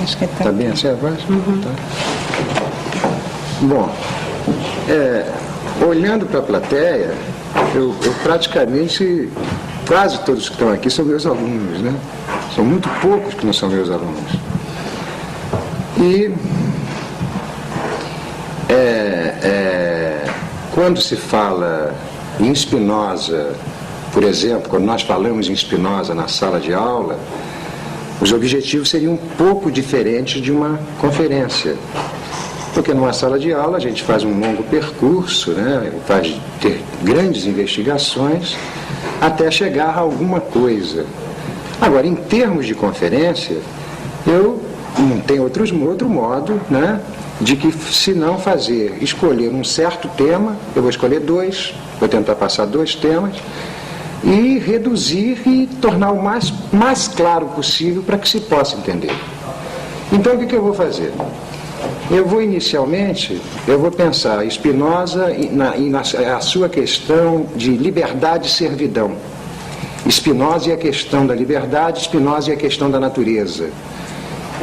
Acho que Está bem assim a voz? Uhum. Tá. Bom, olhando para a plateia, eu praticamente, quase todos que estão aqui são meus alunos, né? São muito poucos que não são meus alunos. E quando se fala em Spinoza, por exemplo, quando nós falamos em Spinoza na sala de aula, os objetivos seriam um pouco diferentes de uma conferência. Porque numa sala de aula a gente faz um longo percurso, né? Faz ter grandes investigações até chegar a alguma coisa. Agora, em termos de conferência, eu não tenho outro modo, né, de que, se não escolher um certo tema, eu vou escolher 2, vou tentar passar 2 temas, e reduzir e tornar o mais claro possível para que se possa entender. Então, o que eu vou fazer? Eu vou pensar Spinoza e a sua questão de liberdade e servidão. Spinoza e a questão da liberdade, Spinoza e a questão da natureza.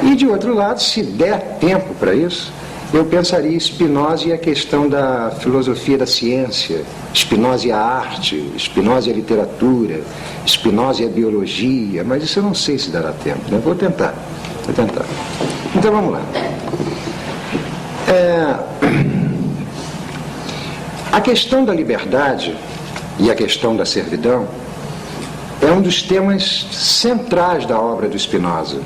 E, de outro lado, se der tempo para isso, eu pensaria Spinoza e a questão da filosofia da ciência, Spinoza e a arte, Spinoza e a literatura, Spinoza e a biologia, mas isso eu não sei se dará tempo, né? Vou tentar. Então, vamos lá. A questão da liberdade e a questão da servidão é um dos temas centrais da obra do Spinoza.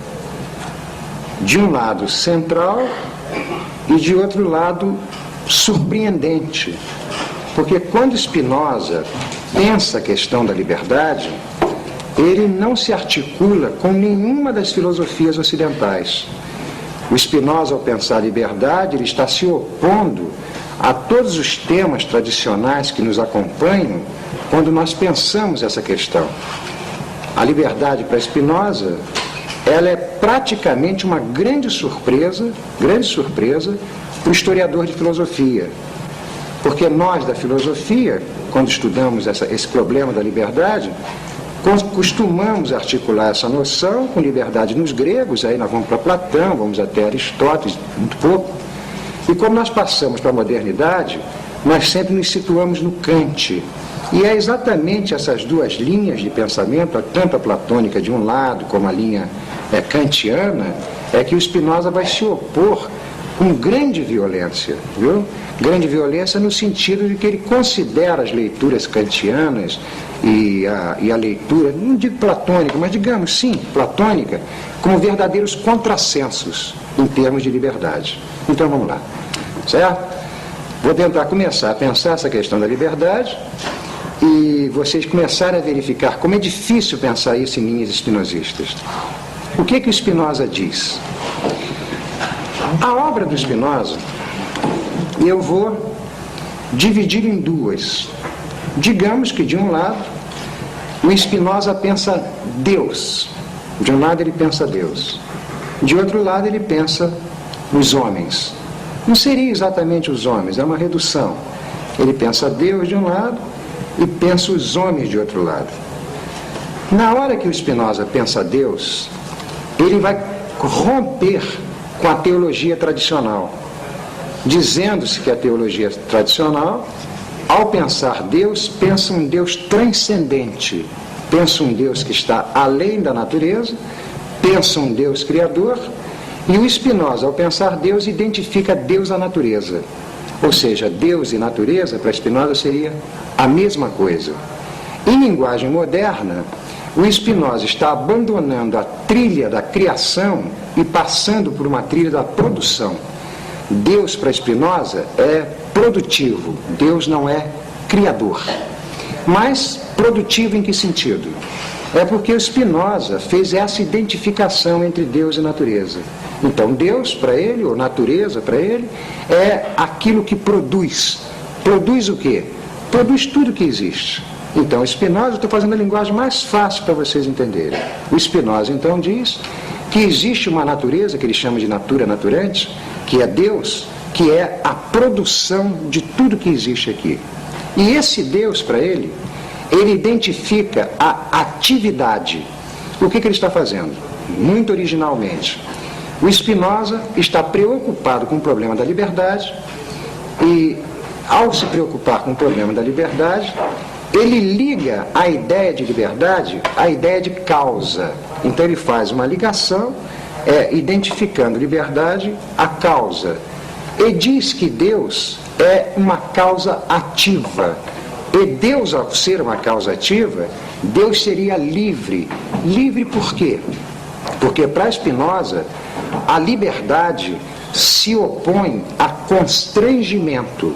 De um lado central e de outro lado surpreendente, porque quando Spinoza pensa a questão da liberdade, ele não se articula com nenhuma das filosofias ocidentais. O Spinoza, ao pensar a liberdade, ele está se opondo a todos os temas tradicionais que nos acompanham quando nós pensamos essa questão. A liberdade para Spinoza, ela é praticamente uma grande surpresa para o historiador de filosofia. Porque nós, da filosofia, quando estudamos esse problema da liberdade, costumamos articular essa noção com liberdade nos gregos, aí nós vamos para Platão, vamos até Aristóteles, muito pouco. E quando nós passamos para a modernidade, nós sempre nos situamos no Kant. E é exatamente essas duas linhas de pensamento, tanto a platônica de um lado como a linha kantiana, é que o Spinoza vai se opor com grande violência, viu? Grande violência no sentido de que ele considera as leituras kantianas e a leitura, não digo platônica, mas digamos sim, platônica, como verdadeiros contrassensos em termos de liberdade. Então vamos lá, certo? Vou tentar começar a pensar essa questão da liberdade e vocês começarem a verificar como é difícil pensar isso em linhas espinosistas. O que o Spinoza diz? A obra do Spinoza eu vou dividir em 2. Digamos que de um lado o Spinoza pensa Deus. De um lado ele pensa Deus. De outro lado ele pensa os homens. Não seria exatamente os homens, é uma redução. Ele pensa Deus de um lado e pensa os homens de outro lado. Na hora que o Spinoza pensa Deus, ele vai romper com a teologia tradicional, dizendo-se que a teologia tradicional, ao pensar Deus, pensa um Deus transcendente, pensa um Deus que está além da natureza, pensa um Deus criador, e o Spinoza, ao pensar Deus, identifica Deus à natureza. Ou seja, Deus e natureza, para Spinoza, seria a mesma coisa. Em linguagem moderna, o Spinoza está abandonando a trilha da criação e passando por uma trilha da produção. Deus, para Spinoza, é produtivo. Deus não é criador. Mas produtivo em que sentido? É porque o Spinoza fez essa identificação entre Deus e natureza. Então, Deus, para ele, ou natureza, para ele, é aquilo que produz. Produz o quê? Produz tudo que existe. Então, Spinoza, estou fazendo a linguagem mais fácil para vocês entenderem. O Spinoza, então, diz que existe uma natureza, que ele chama de natura naturante, que é Deus, que é a produção de tudo que existe aqui. E esse Deus, para ele identifica a atividade. O que ele está fazendo? Muito originalmente. O Spinoza está preocupado com o problema da liberdade e, ao se preocupar com o problema da liberdade, ele liga a ideia de liberdade à ideia de causa. Então ele faz uma ligação, identificando liberdade à causa. E diz que Deus é uma causa ativa. E Deus, ao ser uma causa ativa, Deus seria livre. Livre por quê? Porque para Spinoza, a liberdade se opõe a constrangimento.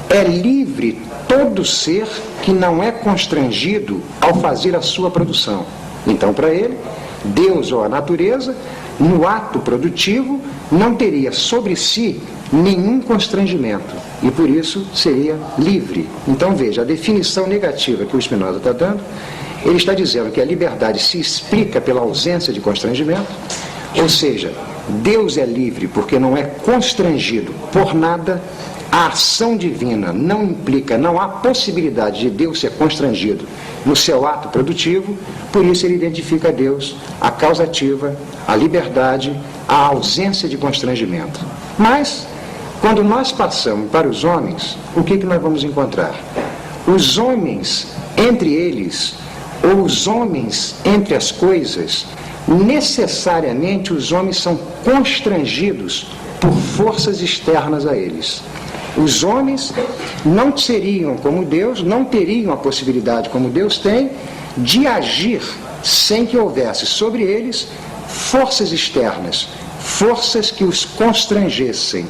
É livre todo ser que não é constrangido ao fazer a sua produção. Então, para ele, Deus ou a natureza, no ato produtivo, não teria sobre si nenhum constrangimento e, por isso, seria livre. Então, veja, a definição negativa que o Spinoza está dando, ele está dizendo que a liberdade se explica pela ausência de constrangimento, ou seja, Deus é livre porque não é constrangido por nada. A ação divina não implica, não há possibilidade de Deus ser constrangido no seu ato produtivo, por isso ele identifica Deus, a causa ativa, a liberdade, a ausência de constrangimento. Mas, quando nós passamos para os homens, o que nós vamos encontrar? Os homens entre eles, ou os homens entre as coisas, necessariamente os homens são constrangidos por forças externas a eles. Os homens não seriam como Deus, não teriam a possibilidade, como Deus tem, de agir sem que houvesse sobre eles forças externas, forças que os constrangessem.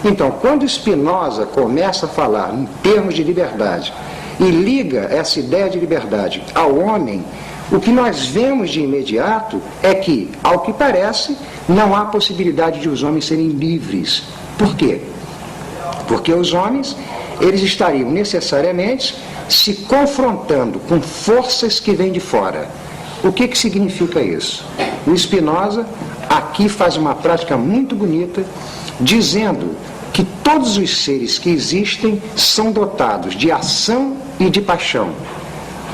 Então, quando Spinoza começa a falar em termos de liberdade e liga essa ideia de liberdade ao homem, o que nós vemos de imediato é que, ao que parece, não há possibilidade de os homens serem livres. Por quê? Porque os homens, eles estariam necessariamente se confrontando com forças que vêm de fora. O que significa isso? O Spinoza aqui faz uma prática muito bonita, dizendo que todos os seres que existem são dotados de ação e de paixão.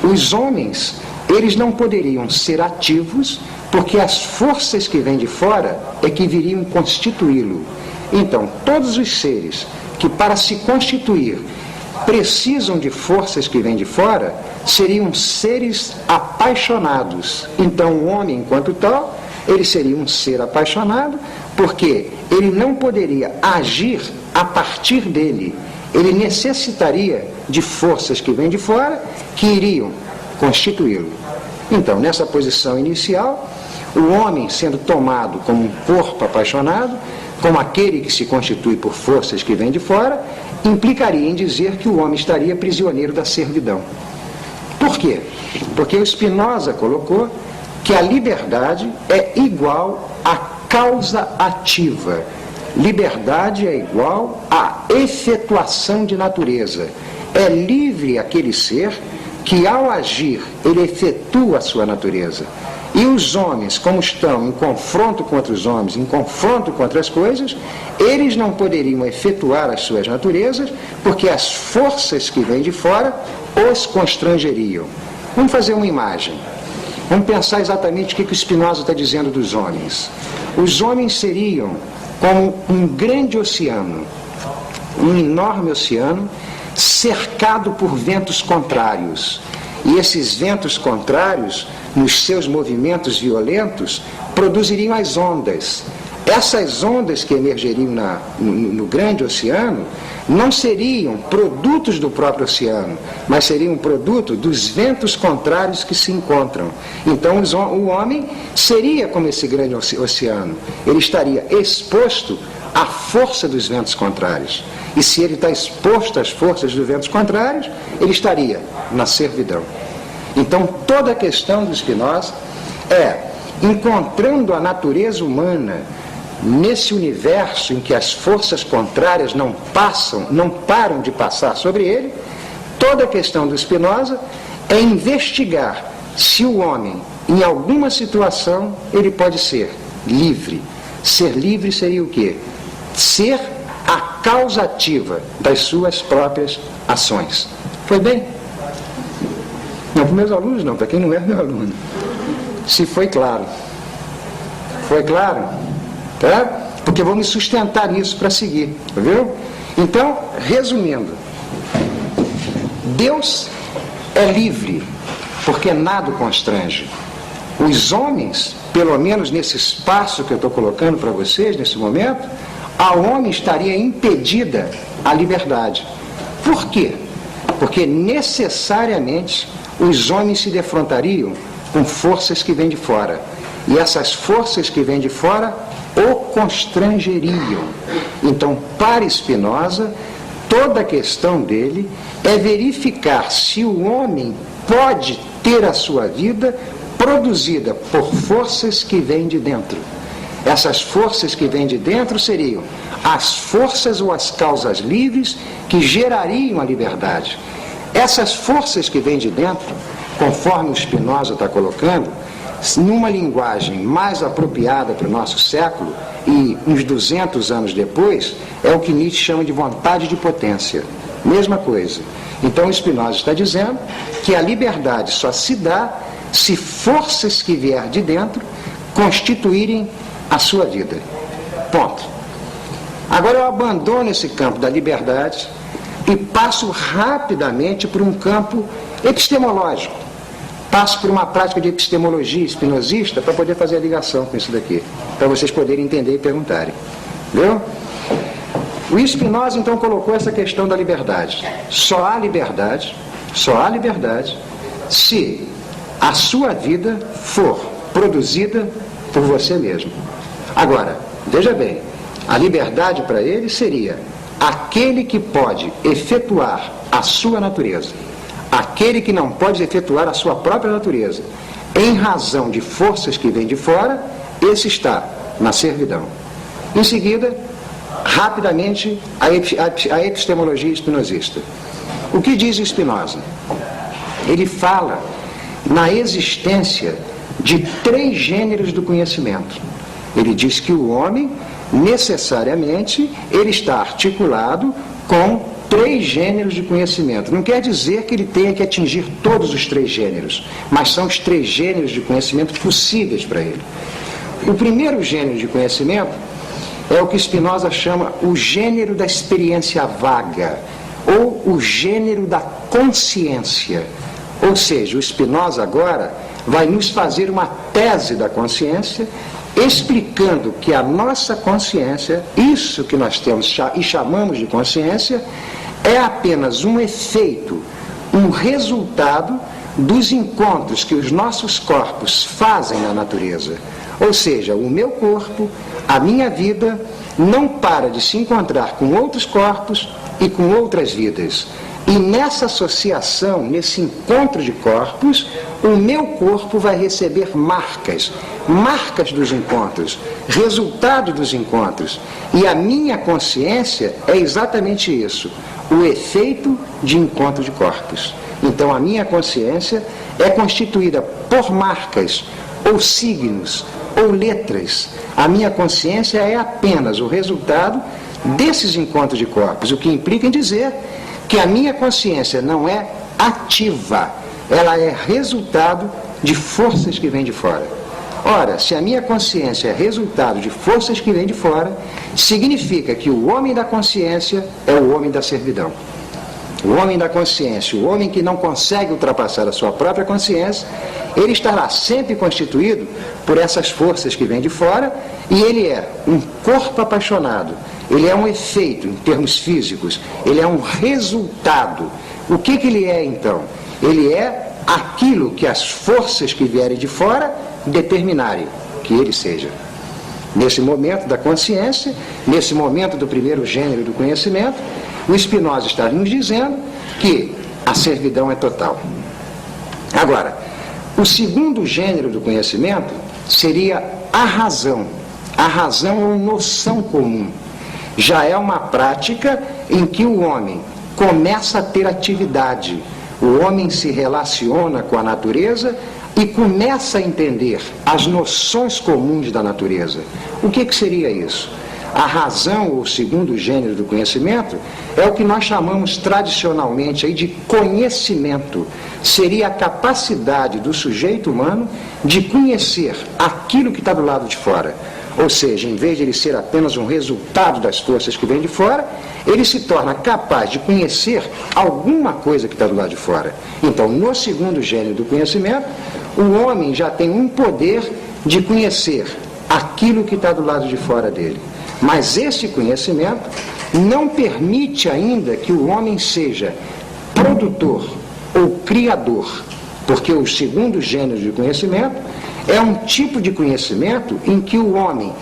Os homens, eles não poderiam ser ativos, porque as forças que vêm de fora é que viriam constituí-lo. Então, todos os seres que para se constituir precisam de forças que vêm de fora, seriam seres apaixonados. Então o homem, enquanto tal, ele seria um ser apaixonado, porque ele não poderia agir a partir dele. Ele necessitaria de forças que vêm de fora, que iriam constituí-lo. Então, nessa posição inicial, o homem sendo tomado como um corpo apaixonado, como aquele que se constitui por forças que vêm de fora, implicaria em dizer que o homem estaria prisioneiro da servidão. Por quê? Porque o Spinoza colocou que a liberdade é igual à causa ativa. Liberdade é igual à efetuação de natureza. É livre aquele ser que, ao agir, ele efetua a sua natureza. E os homens, como estão em confronto com outros homens, em confronto com outras coisas, eles não poderiam efetuar as suas naturezas, porque as forças que vêm de fora os constrangeriam. Vamos fazer uma imagem. Vamos pensar exatamente o que o Spinoza está dizendo dos homens. Os homens seriam como um grande oceano, um enorme oceano, cercado por ventos contrários. E esses ventos contrários, nos seus movimentos violentos, produziriam as ondas. Essas ondas que emergeriam no grande oceano não seriam produtos do próprio oceano, mas seriam produto dos ventos contrários que se encontram. Então o homem seria como esse grande oceano. Ele estaria exposto à força dos ventos contrários. E se ele está exposto às forças dos ventos contrários, ele estaria na servidão. Então, toda a questão do Spinoza é, encontrando a natureza humana nesse universo em que as forças contrárias não param de passar sobre ele, toda a questão do Spinoza é investigar se o homem, em alguma situação, ele pode ser livre. Ser livre seria o quê? Ser a causa ativa das suas próprias ações. Foi bem? Não para meus alunos, não, para quem não é meu aluno. Se foi claro. Foi claro? tá? Porque vou me sustentar nisso para seguir, viu? Então, resumindo, Deus é livre, porque nada o constrange. Os homens, pelo menos nesse espaço que eu estou colocando para vocês, nesse momento, ao homem estaria impedida a liberdade. Por quê? Porque necessariamente os homens se defrontariam com forças que vêm de fora. E essas forças que vêm de fora o constrangeriam. Então, para Spinoza, toda a questão dele é verificar se o homem pode ter a sua vida produzida por forças que vêm de dentro. Essas forças que vêm de dentro seriam as forças ou as causas livres que gerariam a liberdade. Essas forças que vêm de dentro, conforme o Spinoza está colocando, numa linguagem mais apropriada para o nosso século, e uns 200 anos depois, é o que Nietzsche chama de vontade de potência. Mesma coisa. Então, Spinoza está dizendo que a liberdade só se dá se forças que vier de dentro constituírem a sua vida. Ponto. Agora eu abandono esse campo da liberdade e passo rapidamente para um campo epistemológico. Passo por uma prática de epistemologia espinosista para poder fazer a ligação com isso daqui, para vocês poderem entender e perguntarem. Viu? O Spinoza então colocou essa questão da liberdade. Só há liberdade se a sua vida for produzida por você mesmo. Agora, veja bem, a liberdade para ele seria aquele que pode efetuar a sua natureza. Aquele que não pode efetuar a sua própria natureza, em razão de forças que vêm de fora, esse está na servidão. Em seguida, rapidamente, a epistemologia espinosista. O que diz o Spinoza? Ele fala na existência de 3 gêneros do conhecimento. Ele diz que o homem, necessariamente, ele está articulado com 3 gêneros de conhecimento. Não quer dizer que ele tenha que atingir todos os 3 gêneros, mas são os 3 gêneros de conhecimento possíveis para ele. O primeiro gênero de conhecimento é o que Spinoza chama o gênero da experiência vaga, ou o gênero da consciência. Ou seja, o Spinoza agora vai nos fazer uma tese da consciência, explicando que a nossa consciência, isso que nós temos e chamamos de consciência, é apenas um efeito, um resultado dos encontros que os nossos corpos fazem na natureza. Ou seja, o meu corpo, a minha vida, não para de se encontrar com outros corpos e com outras vidas. E nessa associação, nesse encontro de corpos, o meu corpo vai receber marcas dos encontros, resultado dos encontros. E a minha consciência é exatamente isso, o efeito de encontro de corpos. Então a minha consciência é constituída por marcas, ou signos, ou letras. A minha consciência é apenas o resultado desses encontros de corpos, o que implica em dizer que a minha consciência não é ativa, ela é resultado de forças que vêm de fora. Ora, se a minha consciência é resultado de forças que vêm de fora, significa que o homem da consciência é o homem da servidão. O homem da consciência, o homem que não consegue ultrapassar a sua própria consciência, ele estará sempre constituído por essas forças que vêm de fora, e ele é um corpo apaixonado, ele é um efeito em termos físicos, ele é um resultado. O que ele é então? Ele é aquilo que as forças que vierem de fora determinarem que ele seja. Nesse momento da consciência, nesse momento do primeiro gênero do conhecimento, o Spinoza está nos dizendo que a servidão é total. Agora, o segundo gênero do conhecimento seria a razão. A razão é uma noção comum. Já é uma prática em que o homem começa a ter atividade. O homem se relaciona com a natureza e começa a entender as noções comuns da natureza. O que seria isso? A razão, ou o segundo gênero do conhecimento, é o que nós chamamos tradicionalmente aí de conhecimento. Seria a capacidade do sujeito humano de conhecer aquilo que está do lado de fora. Ou seja, em vez de ele ser apenas um resultado das forças que vêm de fora, ele se torna capaz de conhecer alguma coisa que está do lado de fora. Então, no segundo gênero do conhecimento, o homem já tem um poder de conhecer aquilo que está do lado de fora dele. Mas esse conhecimento não permite ainda que o homem seja produtor ou criador, porque o segundo gênero de conhecimento é um tipo de conhecimento em que o homem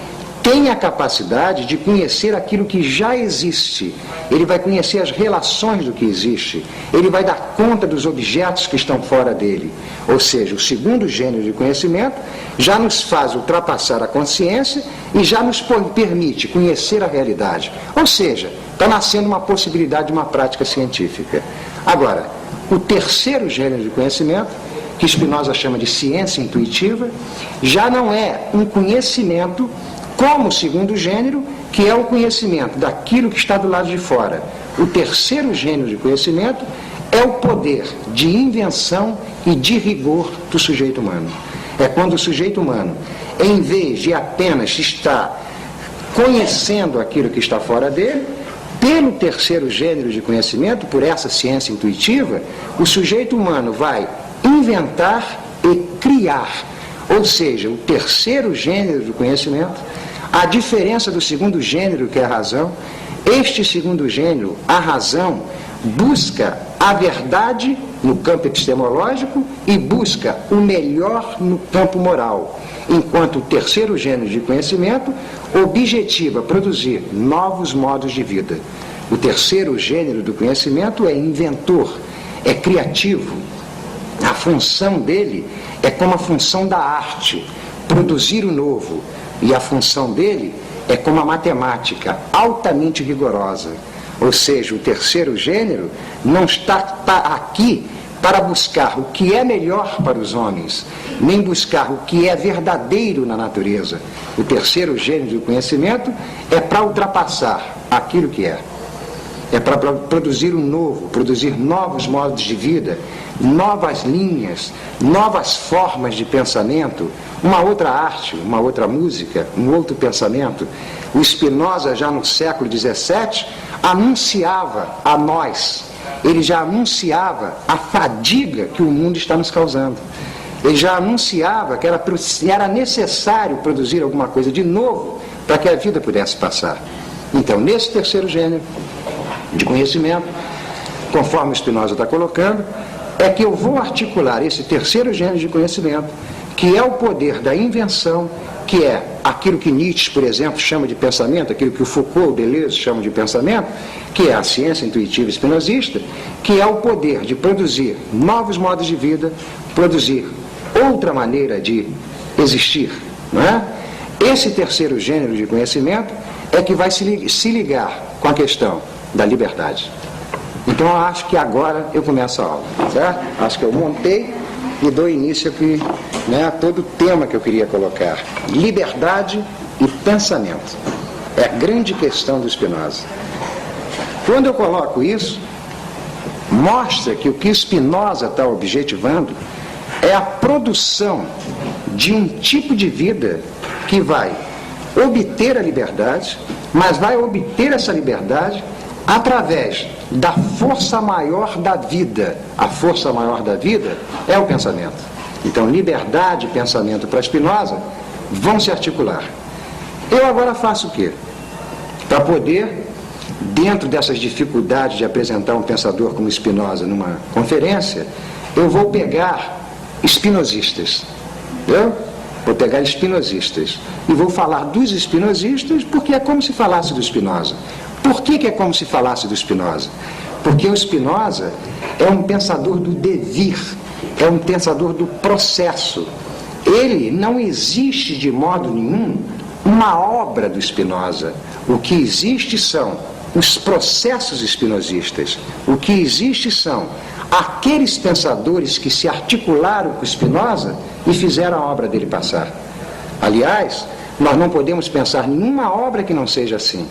tem a capacidade de conhecer aquilo que já existe. Ele vai conhecer as relações do que existe. Ele vai dar conta dos objetos que estão fora dele. Ou seja, o segundo gênero de conhecimento já nos faz ultrapassar a consciência e já nos permite conhecer a realidade. Ou seja, está nascendo uma possibilidade de uma prática científica. Agora, o terceiro gênero de conhecimento, que Spinoza chama de ciência intuitiva, já não é um conhecimento como o segundo gênero, que é o conhecimento daquilo que está do lado de fora. O terceiro gênero de conhecimento é o poder de invenção e de rigor do sujeito humano. É quando o sujeito humano, em vez de apenas estar conhecendo aquilo que está fora dele, pelo terceiro gênero de conhecimento, por essa ciência intuitiva, o sujeito humano vai inventar e criar. Ou seja, o terceiro gênero do conhecimento, a diferença do segundo gênero, que é a razão, este segundo gênero, a razão, busca a verdade no campo epistemológico e busca o melhor no campo moral, enquanto o terceiro gênero de conhecimento objetiva produzir novos modos de vida. O terceiro gênero do conhecimento é inventor, é criativo. A função dele é como a função da arte, produzir o novo. E a função dele é como a matemática, altamente rigorosa. Ou seja, o terceiro gênero não está aqui para buscar o que é melhor para os homens, nem buscar o que é verdadeiro na natureza. O terceiro gênero do conhecimento é para ultrapassar aquilo que é. É para produzir o novo, produzir novos modos de vida, novas linhas, novas formas de pensamento, uma outra arte, uma outra música, um outro pensamento. O Spinoza, já no século XVII, anunciava a nós, ele já anunciava a fadiga que o mundo está nos causando. Ele já anunciava que era necessário produzir alguma coisa de novo para que a vida pudesse passar. Então, nesse terceiro gênero de conhecimento, conforme Spinoza está colocando, é que eu vou articular esse terceiro gênero de conhecimento, que é o poder da invenção, que é aquilo que Nietzsche, por exemplo, chama de pensamento, aquilo que o Foucault, o Deleuze chamam de pensamento, que é a ciência intuitiva espinosista, que é o poder de produzir novos modos de vida, produzir outra maneira de existir, não é? Esse terceiro gênero de conhecimento é que vai se ligar com a questão da liberdade. Então eu acho que agora eu começo a aula, certo? Acho que eu montei e dou início aqui, a todo o tema que eu queria colocar. Liberdade e pensamento. É a grande questão do Spinoza. Quando eu coloco isso, mostra que o que Spinoza está objetivando é a produção de um tipo de vida que vai obter a liberdade, mas vai obter essa liberdade através da força maior da vida. A força maior da vida é o pensamento. Então, liberdade e pensamento para Spinoza vão se articular. Eu agora faço o quê? Para poder, dentro dessas dificuldades de apresentar um pensador como Spinoza numa conferência, eu vou pegar espinosistas. Entendeu? Vou pegar espinosistas. E vou falar dos espinosistas porque é como se falasse do Spinoza. Por que é como se falasse do Spinoza? Porque o Spinoza é um pensador do devir, é um pensador do processo. Ele não existe de modo nenhum uma obra do Spinoza. O que existe são os processos espinosistas. O que existe são aqueles pensadores que se articularam com Spinoza e fizeram a obra dele passar. Aliás, nós não podemos pensar nenhuma obra que não seja assim.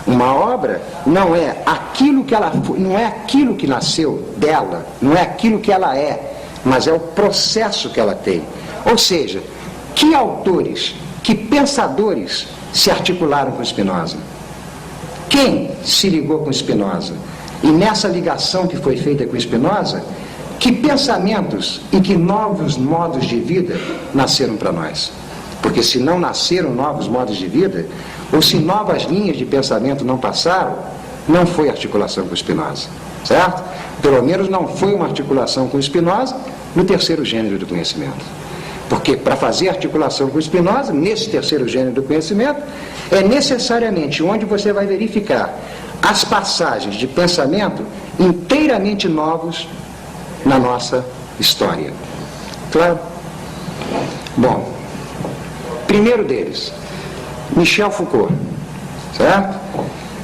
Uma obra não é aquilo que ela foi, não é aquilo que nasceu dela, não é aquilo que ela é, mas é o processo que ela tem. Ou seja, que autores, que pensadores se articularam com Spinoza? Quem se ligou com Spinoza? E nessa ligação que foi feita com Spinoza, que pensamentos e que novos modos de vida nasceram para nós? Porque se não nasceram novos modos de vida, ou se novas linhas de pensamento não passaram, não foi articulação com Spinoza, certo? Pelo menos não foi uma articulação com Spinoza no terceiro gênero do conhecimento. Porque para fazer articulação com Spinoza, nesse terceiro gênero do conhecimento, é necessariamente onde você vai verificar as passagens de pensamento inteiramente novos na nossa história. Claro? Bom, primeiro deles, Michel Foucault, certo?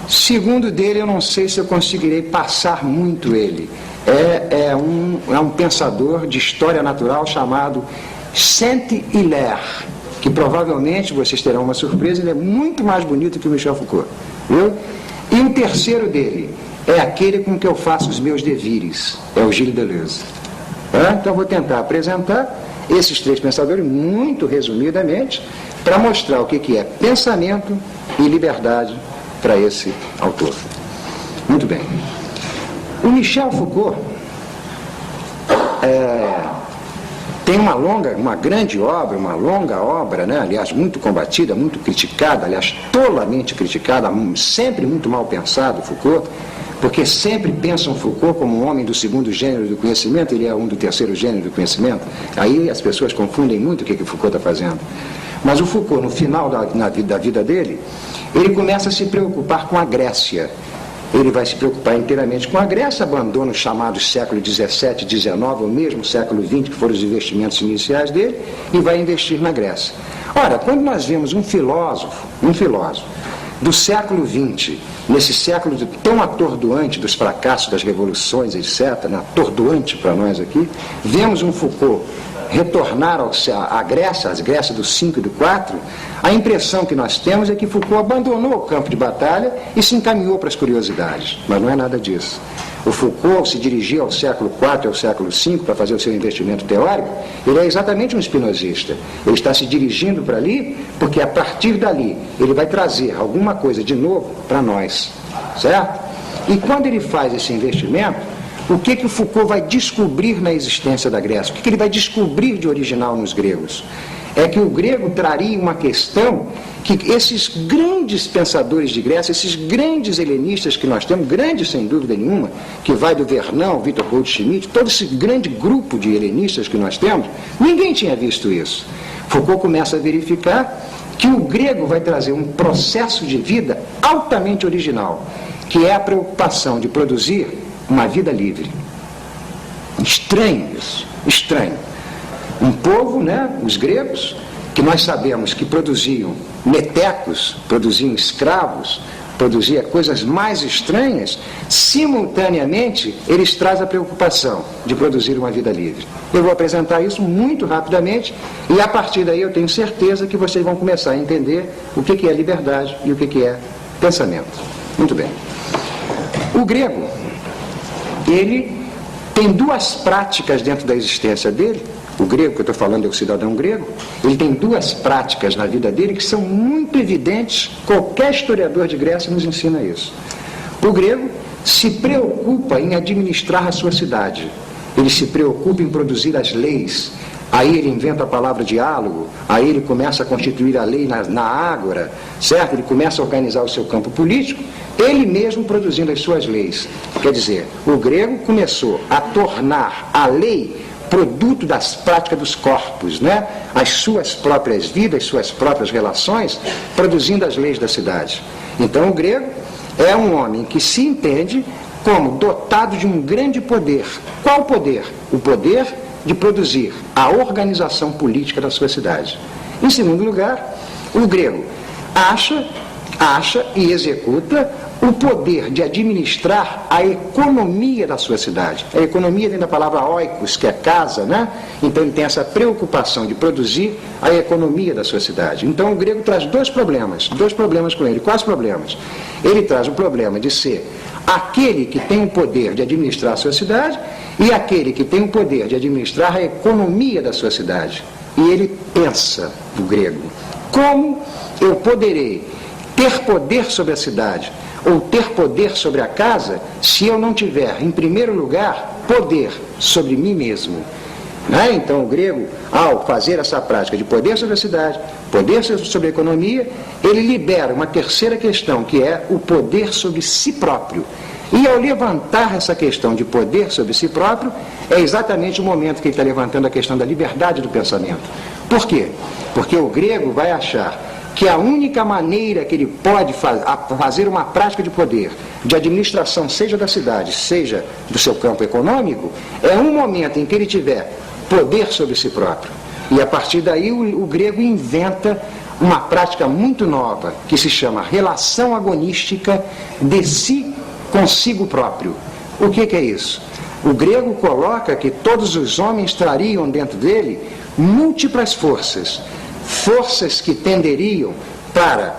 Segundo dele, eu não sei se eu conseguirei passar muito ele. É um pensador de história natural chamado Saint-Hilaire, que provavelmente vocês terão uma surpresa, ele é muito mais bonito que o Michel Foucault, viu? E o terceiro dele é aquele com que eu faço os meus devires, é o Gilles Deleuze. Então eu vou tentar apresentar esses três pensadores muito resumidamente para mostrar o que é pensamento e liberdade para esse autor. Muito bem. O Michel Foucault tem uma grande obra, uma longa obra, né? Aliás, muito combatida, muito criticada, aliás, tolamente criticada, sempre muito mal pensado, Foucault, porque sempre pensam Foucault como um homem do segundo gênero do conhecimento, ele é um do terceiro gênero do conhecimento. Aí as pessoas confundem muito o que Foucault está fazendo. Mas o Foucault, no final da vida dele, ele começa a se preocupar com a Grécia. Ele vai se preocupar inteiramente com a Grécia, abandona os chamados séculos XVII, XIX, ou mesmo século XX, que foram os investimentos iniciais dele, e vai investir na Grécia. Ora, quando nós vemos um filósofo do século XX, nesse século tão atordoante dos fracassos das revoluções, etc., né, atordoante para nós aqui, vemos um Foucault retornar à Grécia, às Grécias do 5 e do 4, a impressão que nós temos é que Foucault abandonou o campo de batalha e se encaminhou para as curiosidades, mas não é nada disso. O Foucault, ao se dirigir ao século IV e ao século V para fazer o seu investimento teórico, ele é exatamente um espinosista. Ele está se dirigindo para ali porque a partir dali ele vai trazer alguma coisa de novo para nós, certo? E quando ele faz esse investimento, o que o Foucault vai descobrir na existência da Grécia? O que ele vai descobrir de original nos gregos? É que o grego traria uma questão que esses grandes pensadores de Grécia, esses grandes helenistas que nós temos, grandes sem dúvida nenhuma, que vai do Vernon, Victor Goldschmidt, todo esse grande grupo de helenistas que nós temos, ninguém tinha visto isso. Foucault começa a verificar que o grego vai trazer um processo de vida altamente original, que é a preocupação de produzir uma vida livre. Estranho isso, estranho. Um povo, né, os gregos, que nós sabemos que produziam metecos, produziam escravos, produzia coisas mais estranhas, simultaneamente eles trazem a preocupação de produzir uma vida livre. Eu vou apresentar isso muito rapidamente e a partir daí eu tenho certeza que vocês vão começar a entender o que é liberdade e o que é pensamento. Muito bem. O grego, ele tem duas práticas dentro da existência dele. O grego que eu estou falando é o cidadão grego. Ele tem duas práticas na vida dele que são muito evidentes. Qualquer historiador de Grécia nos ensina isso. O grego se preocupa em administrar a sua cidade. Ele se preocupa em produzir as leis. Aí ele inventa a palavra diálogo, aí ele começa a constituir a lei na ágora, certo? Ele começa a organizar o seu campo político, ele mesmo produzindo as suas leis. Quer dizer, o grego começou a tornar a lei produto das práticas dos corpos, né? As suas próprias vidas, suas próprias relações, produzindo as leis da cidade. Então o grego é um homem que se entende como dotado de um grande poder. Qual poder? O poder de produzir a organização política da sua cidade. Em segundo lugar, o grego acha e executa o poder de administrar a economia da sua cidade. A economia vem da palavra oikos, que é casa, né? Então ele tem essa preocupação de produzir a economia da sua cidade. Então o grego traz dois problemas com ele. Quais problemas? Ele traz o problema de ser aquele que tem o poder de administrar a sua cidade e aquele que tem o poder de administrar a economia da sua cidade. E ele pensa, o grego, Como eu poderei ter poder sobre a cidade ou ter poder sobre a casa se eu não tiver, em primeiro lugar, poder sobre mim mesmo? Né? Então o grego, ao fazer essa prática de poder sobre a cidade, poder sobre a economia, ele libera uma terceira questão, que é o poder sobre si próprio. E ao levantar essa questão de poder sobre si próprio, é exatamente o momento que ele está levantando a questão da liberdade do pensamento. Por quê? Porque o grego vai achar que a única maneira que ele pode fazer uma prática de poder, de administração, seja da cidade, seja do seu campo econômico, é um momento em que ele tiver poder sobre si próprio. E a partir daí o grego inventa uma prática muito nova, que se chama relação agonística de si consigo próprio. O que é isso? O grego coloca que todos os homens trariam dentro dele múltiplas forças, forças que tenderiam para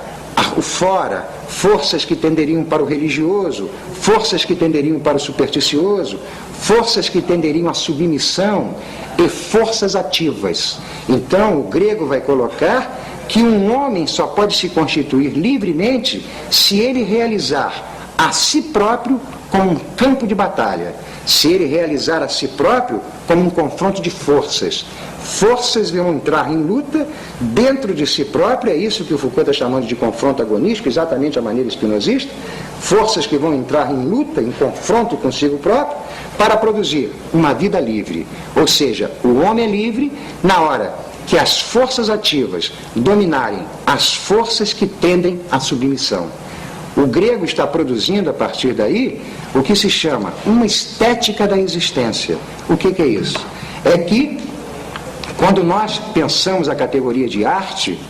o fora, forças que tenderiam para o religioso, forças que tenderiam para o supersticioso, forças que tenderiam à submissão e forças ativas. Então o grego vai colocar que um homem só pode se constituir livremente se ele realizar a si próprio como um campo de batalha, se ele realizar a si próprio como um confronto de forças. Forças vão entrar em luta dentro de si próprio, é isso que o Foucault está chamando de confronto agonístico, exatamente a maneira espinosista. Forças que vão entrar em luta, em confronto consigo próprio, para produzir uma vida livre. Ou seja, o homem é livre na hora que as forças ativas dominarem as forças que tendem à submissão. O grego está produzindo, a partir daí, o que se chama uma estética da existência. O que é isso? É que, quando nós pensamos a categoria de arte,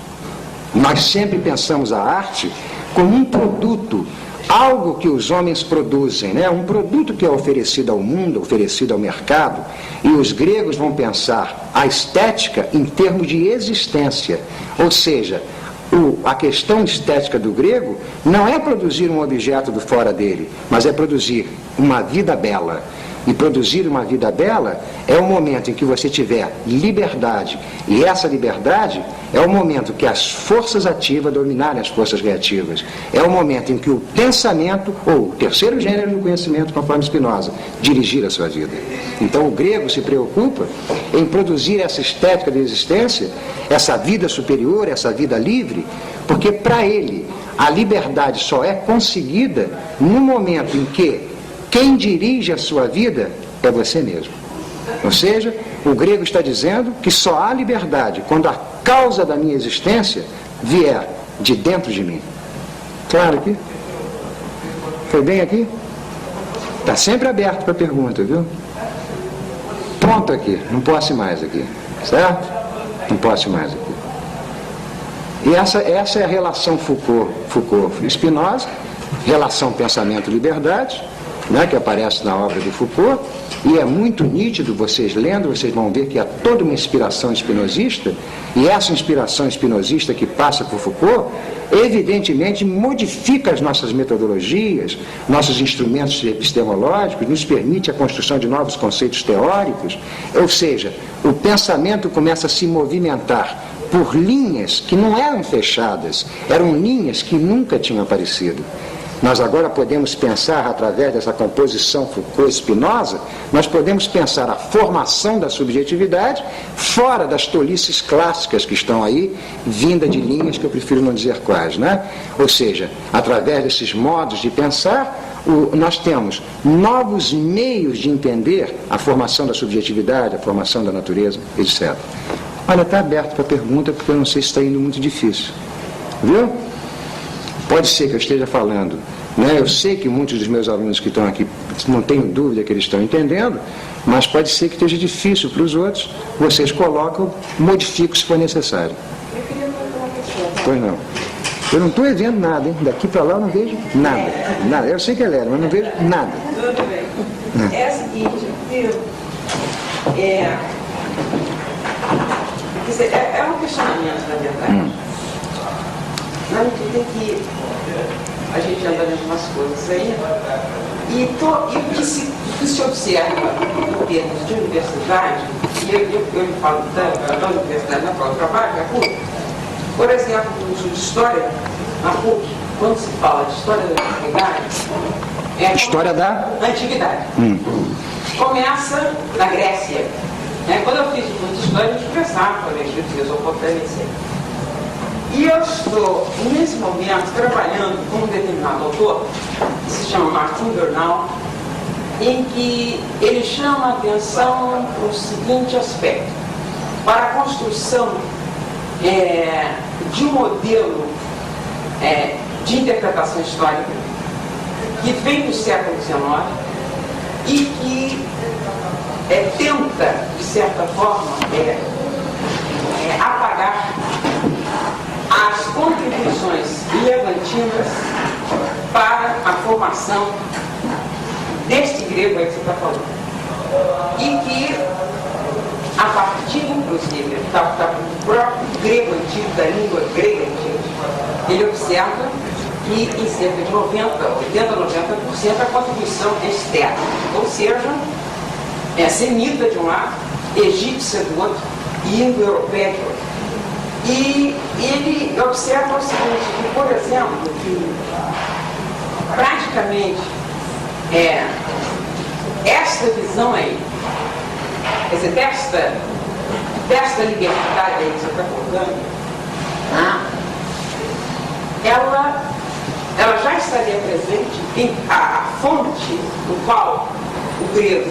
nós sempre pensamos a arte como um produto, algo que os homens produzem, né? Um produto que é oferecido ao mundo, oferecido ao mercado, e os gregos vão pensar a estética em termos de existência, ou seja, a questão estética do grego não é produzir um objeto do fora dele, mas é produzir uma vida bela. E produzir uma vida bela é o momento em que você tiver liberdade. E essa liberdade é o momento que as forças ativas dominarem as forças reativas. É o momento em que o pensamento, ou o terceiro gênero do conhecimento, conforme Spinoza, dirigir a sua vida. Então o grego se preocupa em produzir essa estética da existência, essa vida superior, essa vida livre, porque para ele a liberdade só é conseguida no momento em que quem dirige a sua vida é você mesmo. Ou seja, o grego está dizendo que só há liberdade quando a causa da minha existência vier de dentro de mim. Claro aqui? Foi bem aqui? Está sempre aberto para pergunta, viu? Pronto aqui, não posso ir mais aqui. Certo? Não posso ir mais aqui. E essa é a relação Foucault-Spinoza, relação pensamento-liberdade, né, que aparece na obra do Foucault, e é muito nítido, vocês lendo, vocês vão ver que há toda uma inspiração espinosista, e essa inspiração espinosista que passa por Foucault, evidentemente modifica as nossas metodologias, nossos instrumentos epistemológicos, nos permite a construção de novos conceitos teóricos, ou seja, o pensamento começa a se movimentar por linhas que não eram fechadas, eram linhas que nunca tinham aparecido. Nós agora podemos pensar, através dessa composição Foucault-Spinoza, nós podemos pensar a formação da subjetividade fora das tolices clássicas que estão aí, vinda de linhas que eu prefiro não dizer quais, né? Ou seja, através desses modos de pensar, nós temos novos meios de entender a formação da subjetividade, a formação da natureza, etc. Olha, está aberto para pergunta, porque eu não sei se está indo muito difícil. Viu? Pode ser que eu esteja falando, né? Eu sei que muitos dos meus alunos que estão aqui, não tenho dúvida que eles estão entendendo, mas pode ser que esteja difícil para os outros. Vocês colocam, modificam se for necessário. Eu queria fazer uma questão. Pois não. Eu não estou vendo nada, hein? Daqui para lá eu não vejo nada. Nada. Eu sei que é Lélia, mas não vejo nada. Tudo bem. É o seguinte, é um questionamento, na verdade. Na medida que a gente anda vendo umas coisas aí, e o que se observa em termos de universidade, e eu falo da universidade na qual eu trabalho, Por exemplo, no curso de História, na PUC, quando se fala de História da Antiguidade... História da Antiguidade. Começa na Grécia. Quando eu fiz o curso de História, a gente pensava na Egito, Mesopotâmia, etc. E eu estou, nesse momento, trabalhando com um determinado autor, que se chama Martin Bernal, em que ele chama a atenção para o seguinte aspecto: para a construção de um modelo de interpretação histórica que vem do século XIX e que tenta, de certa forma, apagar as contribuições levantinas para a formação deste grego aí que você está falando. E que, a partir, inclusive, do próprio grego antigo, da língua grega antiga, ele observa que em cerca de 90% a contribuição é externa, ou seja, semita de um lado, egípcia do outro e indo-europeia de outro. E ele observa o seguinte, que, por exemplo, que praticamente esta visão aí, quer dizer, desta liberdade aí que você está colocando, ela já estaria presente em a fonte no qual o grego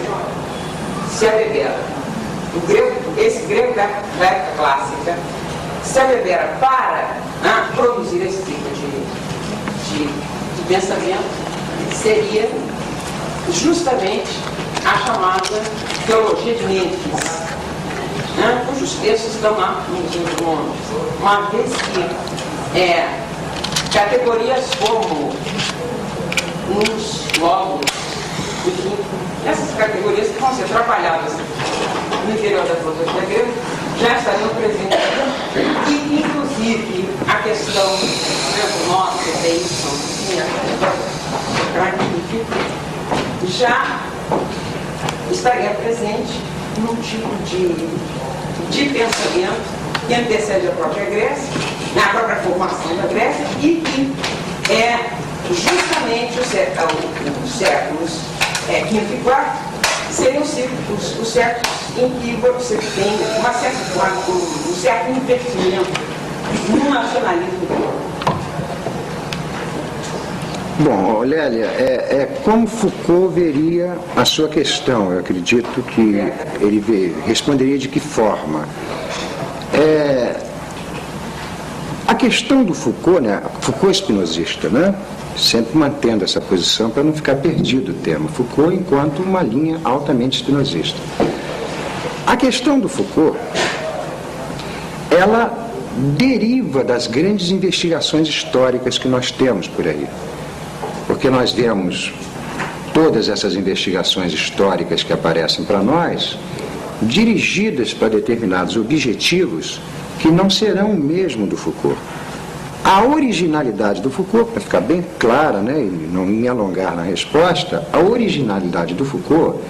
se abebera. Esse grego da época clássica se abebera para produzir esse tipo de pensamento, seria justamente a chamada teologia de Mênfis, cujos textos estão lá no Museu de Londres, uma vez que categorias como os logos, enfim, essas categorias que vão ser trabalhadas no interior da filosofia grega já estariam presentes, e inclusive a questão do nosso, já estaria presente num tipo de pensamento que antecede a própria Grécia, na própria formação da Grécia, e que justamente os séculos V e IV seriam os séculos em que você tem um certo investimento no nacionalismo. Bom, Lélia, como Foucault veria a sua questão? Eu acredito que ele responderia de que forma? A questão do Foucault, Foucault espinosista, sempre mantendo essa posição para não ficar perdido o tema. Foucault enquanto uma linha altamente espinosista. A questão do Foucault, ela deriva das grandes investigações históricas que nós temos por aí. Porque nós vemos todas essas investigações históricas que aparecem para nós dirigidas para determinados objetivos que não serão o mesmo do Foucault. A originalidade do Foucault, para ficar bem clara, e não me alongar na resposta, a originalidade do Foucault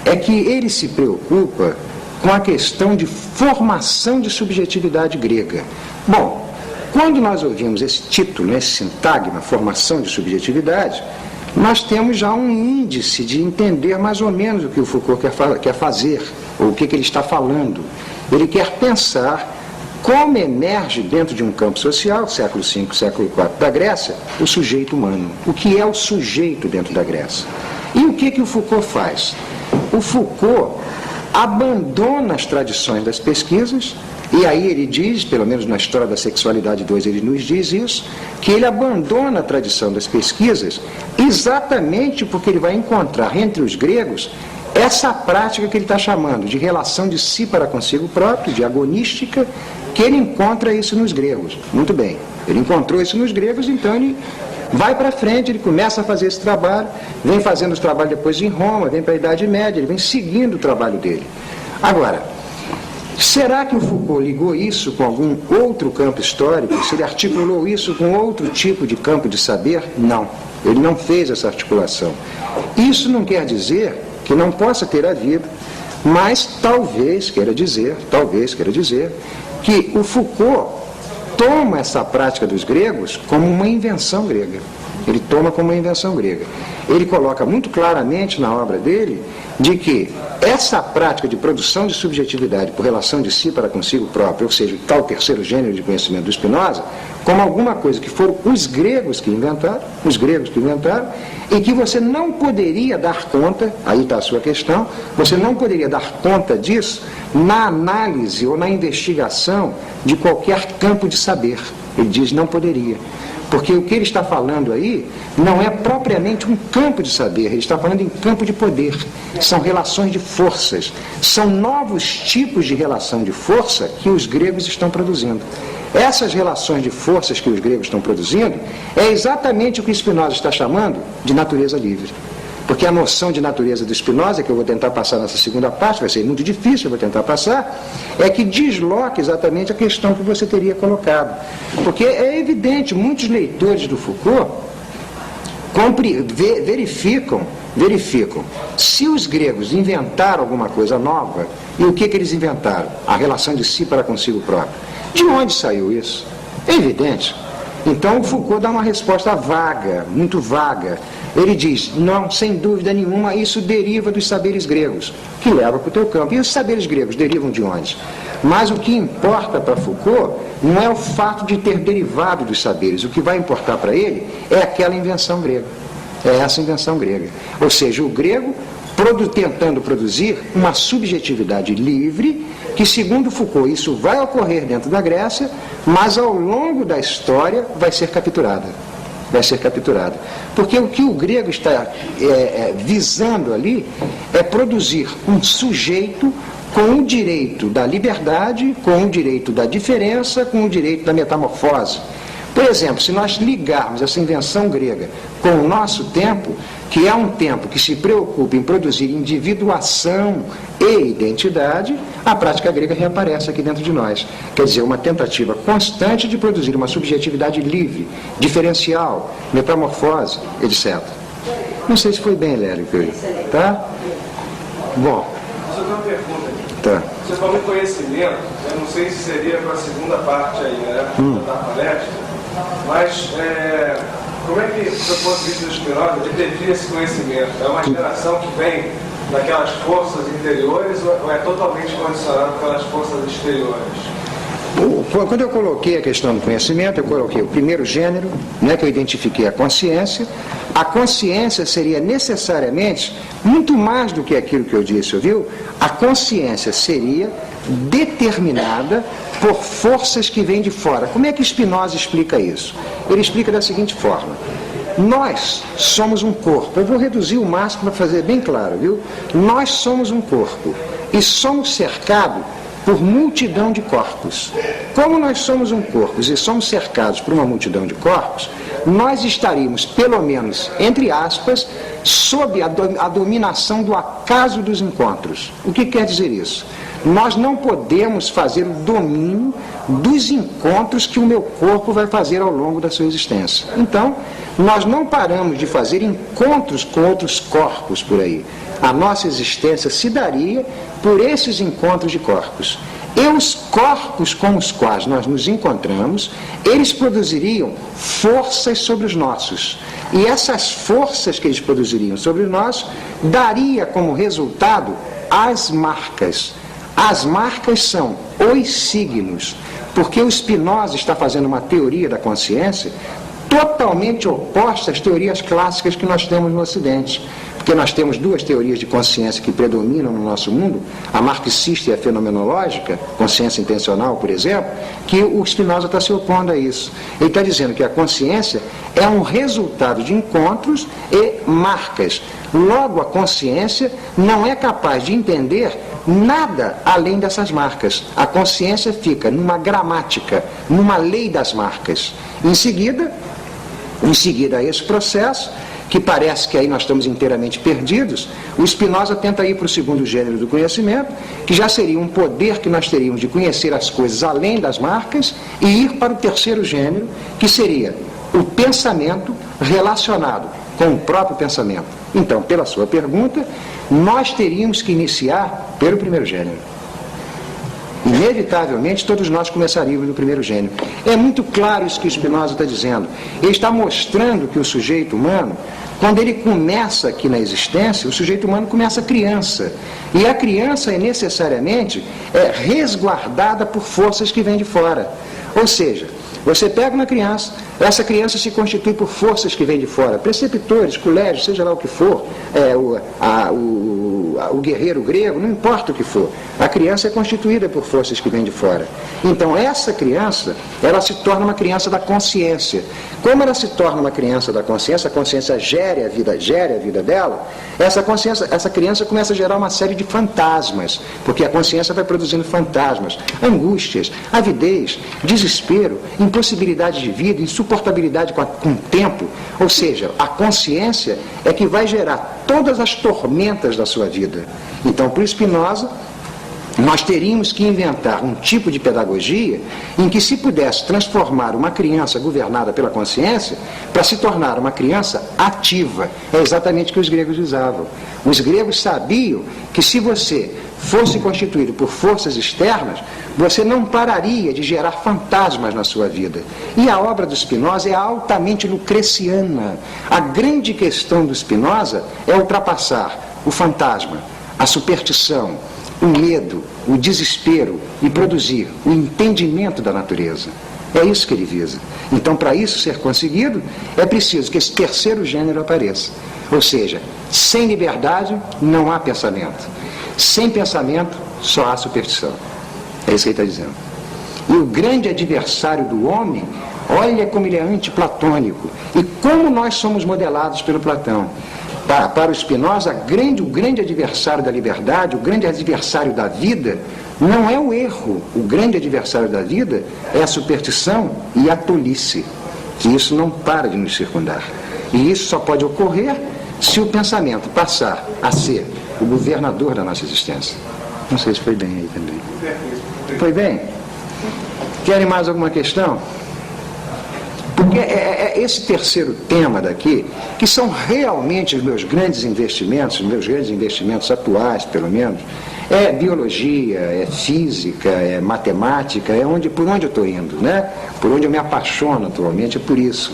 é que ele se preocupa com a questão de formação de subjetividade grega. Bom, quando nós ouvimos esse título, esse sintagma, formação de subjetividade, nós temos já um índice de entender mais ou menos o que o Foucault quer fazer, ou o que ele está falando. Ele quer pensar como emerge dentro de um campo social, século V, século IV da Grécia, o sujeito humano. O que é o sujeito dentro da Grécia? E o que o Foucault faz? O Foucault abandona as tradições das pesquisas, e aí ele diz, pelo menos na História da Sexualidade 2 ele nos diz isso, que ele abandona a tradição das pesquisas exatamente porque ele vai encontrar entre os gregos essa prática que ele está chamando de relação de si para consigo próprio, de agonística, que ele encontra isso nos gregos. Muito bem, ele encontrou isso nos gregos, então ele vai para frente, ele começa a fazer esse trabalho, vem fazendo os trabalhos depois em Roma, vem para a Idade Média, ele vem seguindo o trabalho dele. Agora, será que o Foucault ligou isso com algum outro campo histórico? Se ele articulou isso com outro tipo de campo de saber? Não, ele não fez essa articulação. Isso não quer dizer que não possa ter havido, mas talvez queira dizer que o Foucault toma essa prática dos gregos como uma invenção grega. Ele toma como uma invenção grega. Ele coloca muito claramente na obra dele de que essa prática de produção de subjetividade por relação de si para consigo próprio, ou seja, o tal terceiro gênero de conhecimento do Spinoza, como alguma coisa que foram os gregos que inventaram, e que você não poderia dar conta, aí está a sua questão, você não poderia dar conta disso na análise ou na investigação de qualquer campo de saber. Ele diz não poderia. Porque o que ele está falando aí não é propriamente um campo de saber, ele está falando em campo de poder. São relações de forças, são novos tipos de relação de força que os gregos estão produzindo. Essas relações de forças que os gregos estão produzindo é exatamente o que Spinoza está chamando de natureza livre. Porque a noção de natureza do Spinoza, que eu vou tentar passar nessa segunda parte, vai ser muito difícil, eu vou tentar passar, é que desloca exatamente a questão que você teria colocado. Porque é evidente, muitos leitores do Foucault verificam se os gregos inventaram alguma coisa nova, e o que eles inventaram? A relação de si para consigo próprio. De onde saiu isso? É evidente. Então o Foucault dá uma resposta vaga, muito vaga. Ele diz, não, sem dúvida nenhuma, isso deriva dos saberes gregos, que leva para o teu campo. E os saberes gregos derivam de onde? Mas o que importa para Foucault não é o fato de ter derivado dos saberes. O que vai importar para ele é aquela invenção grega. É essa invenção grega. Ou seja, o grego tentando produzir uma subjetividade livre, que segundo Foucault isso vai ocorrer dentro da Grécia, mas ao longo da história vai ser capturada. Porque o que o grego está visando ali é produzir um sujeito com o direito da liberdade, com o direito da diferença, com o direito da metamorfose. Por exemplo, se nós ligarmos essa invenção grega com o nosso tempo, que é um tempo que se preocupa em produzir individuação e identidade, a prática grega reaparece aqui dentro de nós. Quer dizer, uma tentativa constante de produzir uma subjetividade livre, diferencial, metamorfose, etc. Não sei se foi bem, Lélio, tá? Bom. Só tem uma pergunta aqui. Tá. Você falou em conhecimento, eu não sei se seria para a segunda parte aí, né, da palestra, mas como é que, do ponto de vista do Spinoza, ele define esse conhecimento? É uma geração que vem daquelas forças interiores ou é totalmente condicionado pelas forças exteriores? Quando eu coloquei a questão do conhecimento, eu coloquei o primeiro gênero, né, que eu identifiquei a consciência. A consciência seria necessariamente muito mais do que aquilo que eu disse, ouviu? A consciência seria determinada por forças que vêm de fora. Como é que Spinoza explica isso? Ele explica da seguinte forma: nós somos um corpo. Eu vou reduzir o máximo para fazer bem claro, viu? Nós somos um corpo e somos cercados por multidão de corpos. Como nós somos um corpo e somos cercados por uma multidão de corpos, nós estaríamos, pelo menos, entre aspas, sob a dominação do acaso dos encontros. O que quer dizer isso? Nós não podemos fazer o domínio dos encontros que o meu corpo vai fazer ao longo da sua existência. Então, nós não paramos de fazer encontros com outros corpos por aí. A nossa existência se daria por esses encontros de corpos. E os corpos com os quais nós nos encontramos, eles produziriam forças sobre os nossos. E essas forças que eles produziriam sobre nós, daria como resultado as marcas. As marcas são os signos, porque o Spinoza está fazendo uma teoria da consciência totalmente oposta às teorias clássicas que nós temos no Ocidente. Porque nós temos duas teorias de consciência que predominam no nosso mundo, a marxista e a fenomenológica, consciência intencional, por exemplo, que o Spinoza está se opondo a isso. Ele está dizendo que a consciência é um resultado de encontros e marcas. Logo, a consciência não é capaz de entender nada além dessas marcas. A consciência fica numa gramática, numa lei das marcas. Em seguida a esse processo, que parece que aí nós estamos inteiramente perdidos, o Spinoza tenta ir para o segundo gênero do conhecimento, que já seria um poder que nós teríamos de conhecer as coisas além das marcas, e ir para o terceiro gênero, que seria o pensamento relacionado com o próprio pensamento. Então, pela sua pergunta, nós teríamos que iniciar pelo primeiro gênero. Inevitavelmente, todos nós começaríamos no primeiro gênio. É muito claro isso que Spinoza está dizendo. Ele está mostrando que o sujeito humano, quando ele começa aqui na existência, o sujeito humano começa criança. E a criança é necessariamente resguardada por forças que vêm de fora. Ou seja, você pega uma criança, essa criança se constitui por forças que vêm de fora, preceptores, colégios, seja lá o que for, o guerreiro grego, não importa o que for. A criança é constituída por forças que vêm de fora. Então essa criança, ela se torna uma criança da consciência. Como ela se torna uma criança da consciência, a consciência gere a vida dela, essa criança começa a gerar uma série de fantasmas, porque a consciência vai produzindo fantasmas, angústias, avidez, desespero, impossibilidade de vida, insuportabilidade com o tempo. Ou seja, a consciência é que vai gerar todas as tormentas da sua vida. Então, para o Spinoza, nós teríamos que inventar um tipo de pedagogia em que se pudesse transformar uma criança governada pela consciência para se tornar uma criança ativa. É exatamente o que os gregos usavam. Os gregos sabiam que se você fosse constituído por forças externas, você não pararia de gerar fantasmas na sua vida. E a obra do Spinoza é altamente lucreciana. A grande questão do Spinoza é ultrapassar o fantasma, a superstição, o medo, o desespero e produzir o entendimento da natureza. É isso que ele visa. Então, para isso ser conseguido, é preciso que esse terceiro gênero apareça. Ou seja, sem liberdade não há pensamento. Sem pensamento só há superstição. É isso que ele está dizendo. E o grande adversário do homem, olha como ele é antiplatônico. E como nós somos modelados pelo Platão. Para o Spinoza, o grande adversário da liberdade, o grande adversário da vida, não é o erro. O grande adversário da vida é a superstição e a tolice. Que isso não para de nos circundar. E isso só pode ocorrer se o pensamento passar a ser o governador da nossa existência. Não sei se foi bem aí também. Foi bem? Querem mais alguma questão? Porque é esse terceiro tema daqui, que são realmente os meus grandes investimentos atuais, pelo menos, é biologia, é física, é matemática, por onde eu estou indo, né? Por onde eu me apaixono atualmente, é por isso.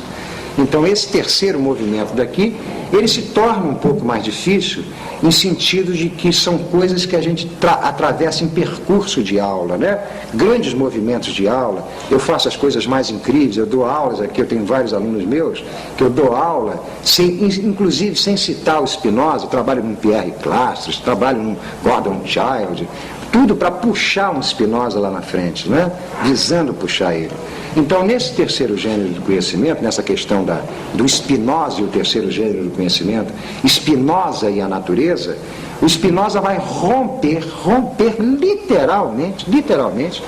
Então esse terceiro movimento daqui, ele se torna um pouco mais difícil, em sentido de que são coisas que a gente atravessa em percurso de aula, né? Grandes movimentos de aula. Eu faço as coisas mais incríveis, eu dou aulas aqui, eu tenho vários alunos meus, que eu dou aula, inclusive sem citar o Spinoza, trabalho no Pierre Clastres, trabalho no Gordon Childe, tudo para puxar um Spinoza lá na frente, né? Visando puxar ele. Então, nesse terceiro gênero do conhecimento, nessa questão do Spinoza e o terceiro gênero do conhecimento, Spinoza e a natureza, o Spinoza vai romper literalmente,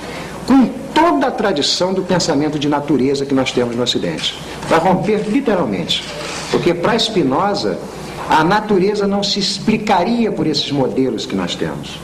com toda a tradição do pensamento de natureza que nós temos no Ocidente. Vai romper literalmente. Porque para Spinoza, a natureza não se explicaria por esses modelos que nós temos.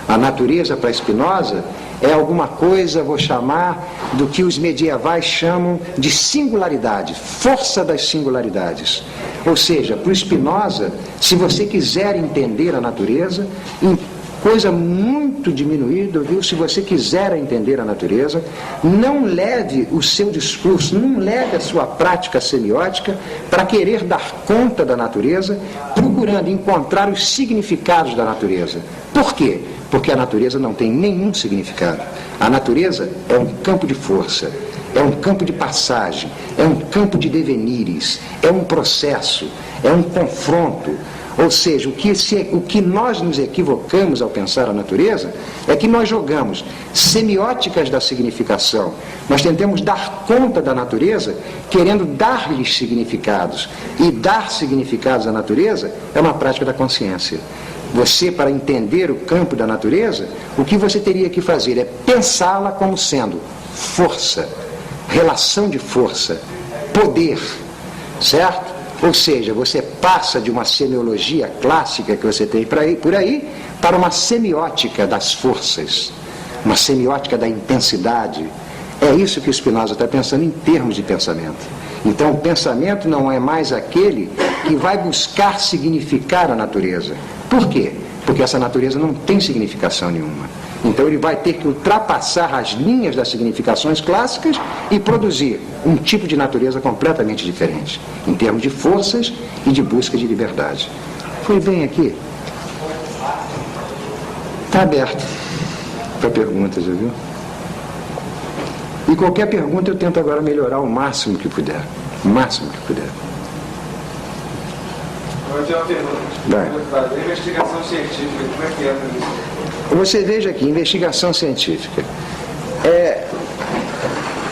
A natureza, para Spinoza, é alguma coisa, vou chamar, do que os medievais chamam de singularidade, força das singularidades. Ou seja, para o Spinoza, se você quiser entender a natureza, em coisa muito diminuída, viu? Se você quiser entender a natureza, não leve o seu discurso, não leve a sua prática semiótica para querer dar conta da natureza, procurando encontrar os significados da natureza. Por quê? Porque a natureza não tem nenhum significado. A natureza é um campo de força, é um campo de passagem, é um campo de devenires, é um processo, é um confronto. Ou seja, o que nós nos equivocamos ao pensar a natureza é que nós jogamos semióticas da significação. Nós tentamos dar conta da natureza querendo dar-lhes significados. E dar significados à natureza é uma prática da consciência. Você, para entender o campo da natureza, o que você teria que fazer é pensá-la como sendo força, relação de força, poder, certo? Ou seja, você passa de uma semiologia clássica que você tem por aí para uma semiótica das forças, uma semiótica da intensidade. É isso que o Spinoza está pensando em termos de pensamento. Então, o pensamento não é mais aquele que vai buscar significar a natureza. Por quê? Porque essa natureza não tem significação nenhuma. Então ele vai ter que ultrapassar as linhas das significações clássicas e produzir um tipo de natureza completamente diferente, em termos de forças e de busca de liberdade. Foi bem aqui? Está aberto para perguntas, já viu? E qualquer pergunta eu tento agora melhorar o máximo que puder. O máximo que puder. Eu tenho uma pergunta. Vai. Investigação científica, como é que entra nisso? Você veja aqui, investigação científica.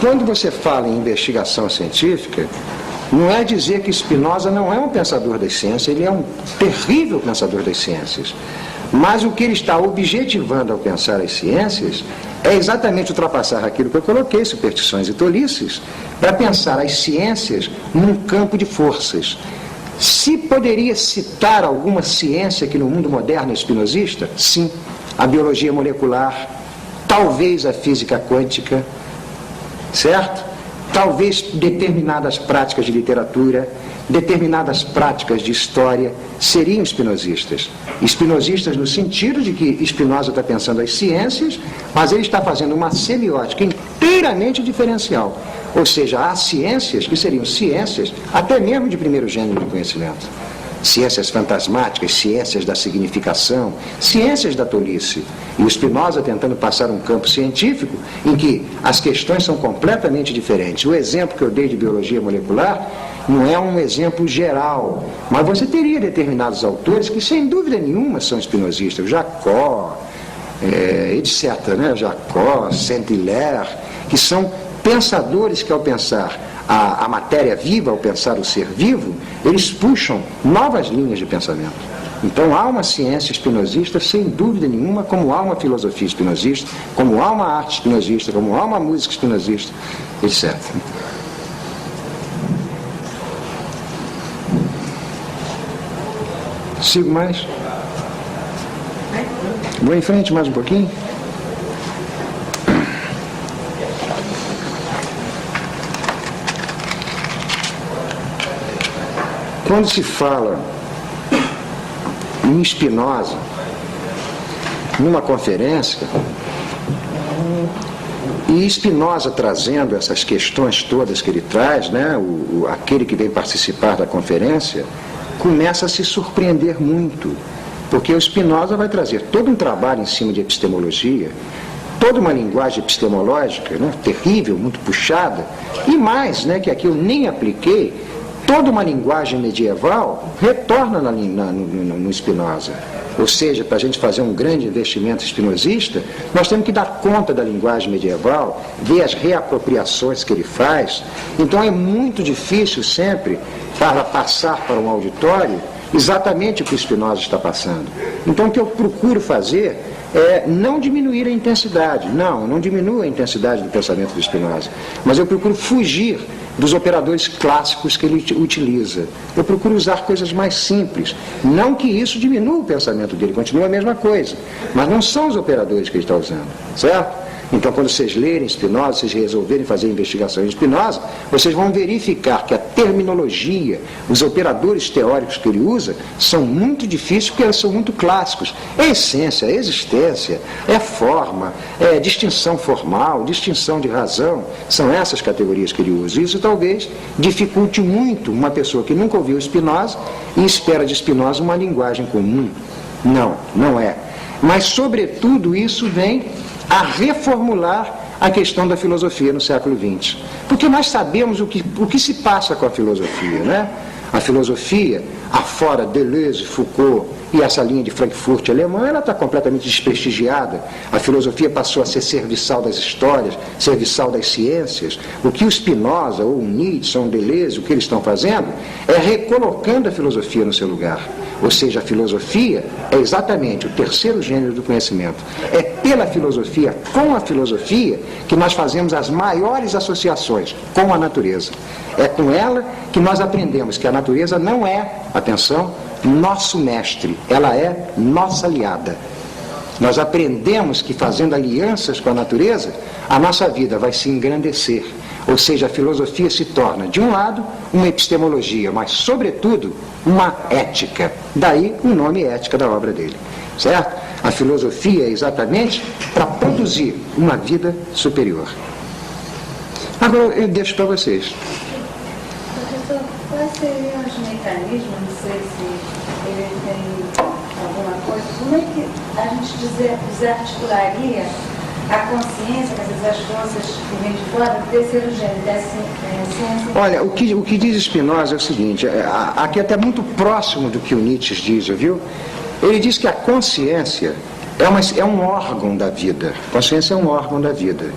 Quando você fala em investigação científica, não é dizer que Spinoza não é um pensador das ciências, ele é um terrível pensador das ciências. Mas o que ele está objetivando ao pensar as ciências é exatamente ultrapassar aquilo que eu coloquei, superstições e tolices, para pensar as ciências num campo de forças. Se poderia citar alguma ciência que no mundo moderno é espinosista? Sim. A biologia molecular, talvez a física quântica, certo? Talvez determinadas práticas de literatura, determinadas práticas de história seriam espinosistas. Espinosistas no sentido de que Spinoza está pensando as ciências, mas ele está fazendo uma semiótica inteiramente diferencial. Ou seja, há ciências que seriam ciências até mesmo de primeiro gênero de conhecimento. Ciências fantasmáticas, ciências da significação, ciências da tolice. E o Spinoza tentando passar um campo científico em que as questões são completamente diferentes. O exemplo que eu dei de biologia molecular não é um exemplo geral, mas você teria determinados autores que sem dúvida nenhuma são espinosistas, Jacob, etc., né? Jacob, Saint-Hilaire, que são pensadores que ao pensar a matéria viva, ao pensar o ser vivo, eles puxam novas linhas de pensamento. Então há uma ciência espinosista, sem dúvida nenhuma, como há uma filosofia espinosista, como há uma arte espinosista, como há uma música espinosista, etc. Sigo mais? Vou em frente mais um pouquinho? Quando se fala em Spinoza, numa conferência, e Spinoza trazendo essas questões todas que ele traz, né, aquele que vem participar da conferência, começa a se surpreender muito, porque o Spinoza vai trazer todo um trabalho em cima de epistemologia, toda uma linguagem epistemológica, né, terrível, muito puxada, e mais, né, que aqui eu nem apliquei, toda uma linguagem medieval retorna no Spinoza. Ou seja, para a gente fazer um grande investimento espinosista, nós temos que dar conta da linguagem medieval, ver as reapropriações que ele faz. Então é muito difícil sempre para passar para um auditório exatamente o que o Spinoza está passando. Então o que eu procuro fazer é não diminuir a intensidade. Não diminuo a intensidade do pensamento do Spinoza, mas eu procuro fugir dos operadores clássicos que ele utiliza. Eu procuro usar coisas mais simples. Não que isso diminua o pensamento dele, continua a mesma coisa, mas não são os operadores que ele está usando, certo? Então, quando vocês lerem Spinoza, vocês resolverem fazer investigação em Spinoza, vocês vão verificar que a terminologia, os operadores teóricos que ele usa, são muito difíceis porque eles são muito clássicos. É essência, é existência, é forma, é distinção formal, distinção de razão. São essas categorias que ele usa. Isso talvez dificulte muito uma pessoa que nunca ouviu Spinoza e espera de Spinoza uma linguagem comum. Não é. Mas, sobretudo, isso vem a reformular a questão da filosofia no século XX. Porque nós sabemos o que se passa com a filosofia, né? A filosofia, afora Deleuze, Foucault e essa linha de Frankfurt alemã, ela está completamente desprestigiada. A filosofia passou a ser serviçal das histórias, serviçal das ciências. O que o Spinoza, ou o Nietzsche, ou o Deleuze, o que eles estão fazendo é recolocando a filosofia no seu lugar. Ou seja, a filosofia é exatamente o terceiro gênero do conhecimento. É pela filosofia, com a filosofia, que nós fazemos as maiores associações com a natureza. É com ela que nós aprendemos que a natureza não é, atenção, nosso mestre, ela é nossa aliada. Nós aprendemos que fazendo alianças com a natureza, a nossa vida vai se engrandecer. Ou seja, a filosofia se torna, de um lado, uma epistemologia, mas, sobretudo, uma ética. Daí o nome ética da obra dele. Certo? A filosofia é exatamente para produzir uma vida superior. Agora eu deixo para vocês. Professor, quais seriam os mecanismos, não sei se ele tem alguma coisa, como é que a gente desarticularia a consciência, as forças que vêm de fora, do terceiro gênero, da ciência? Olha, o que diz Spinoza é o seguinte, aqui até muito próximo do que o Nietzsche diz, viu? Ele diz que a consciência é um órgão da vida. A consciência é um órgão da vida.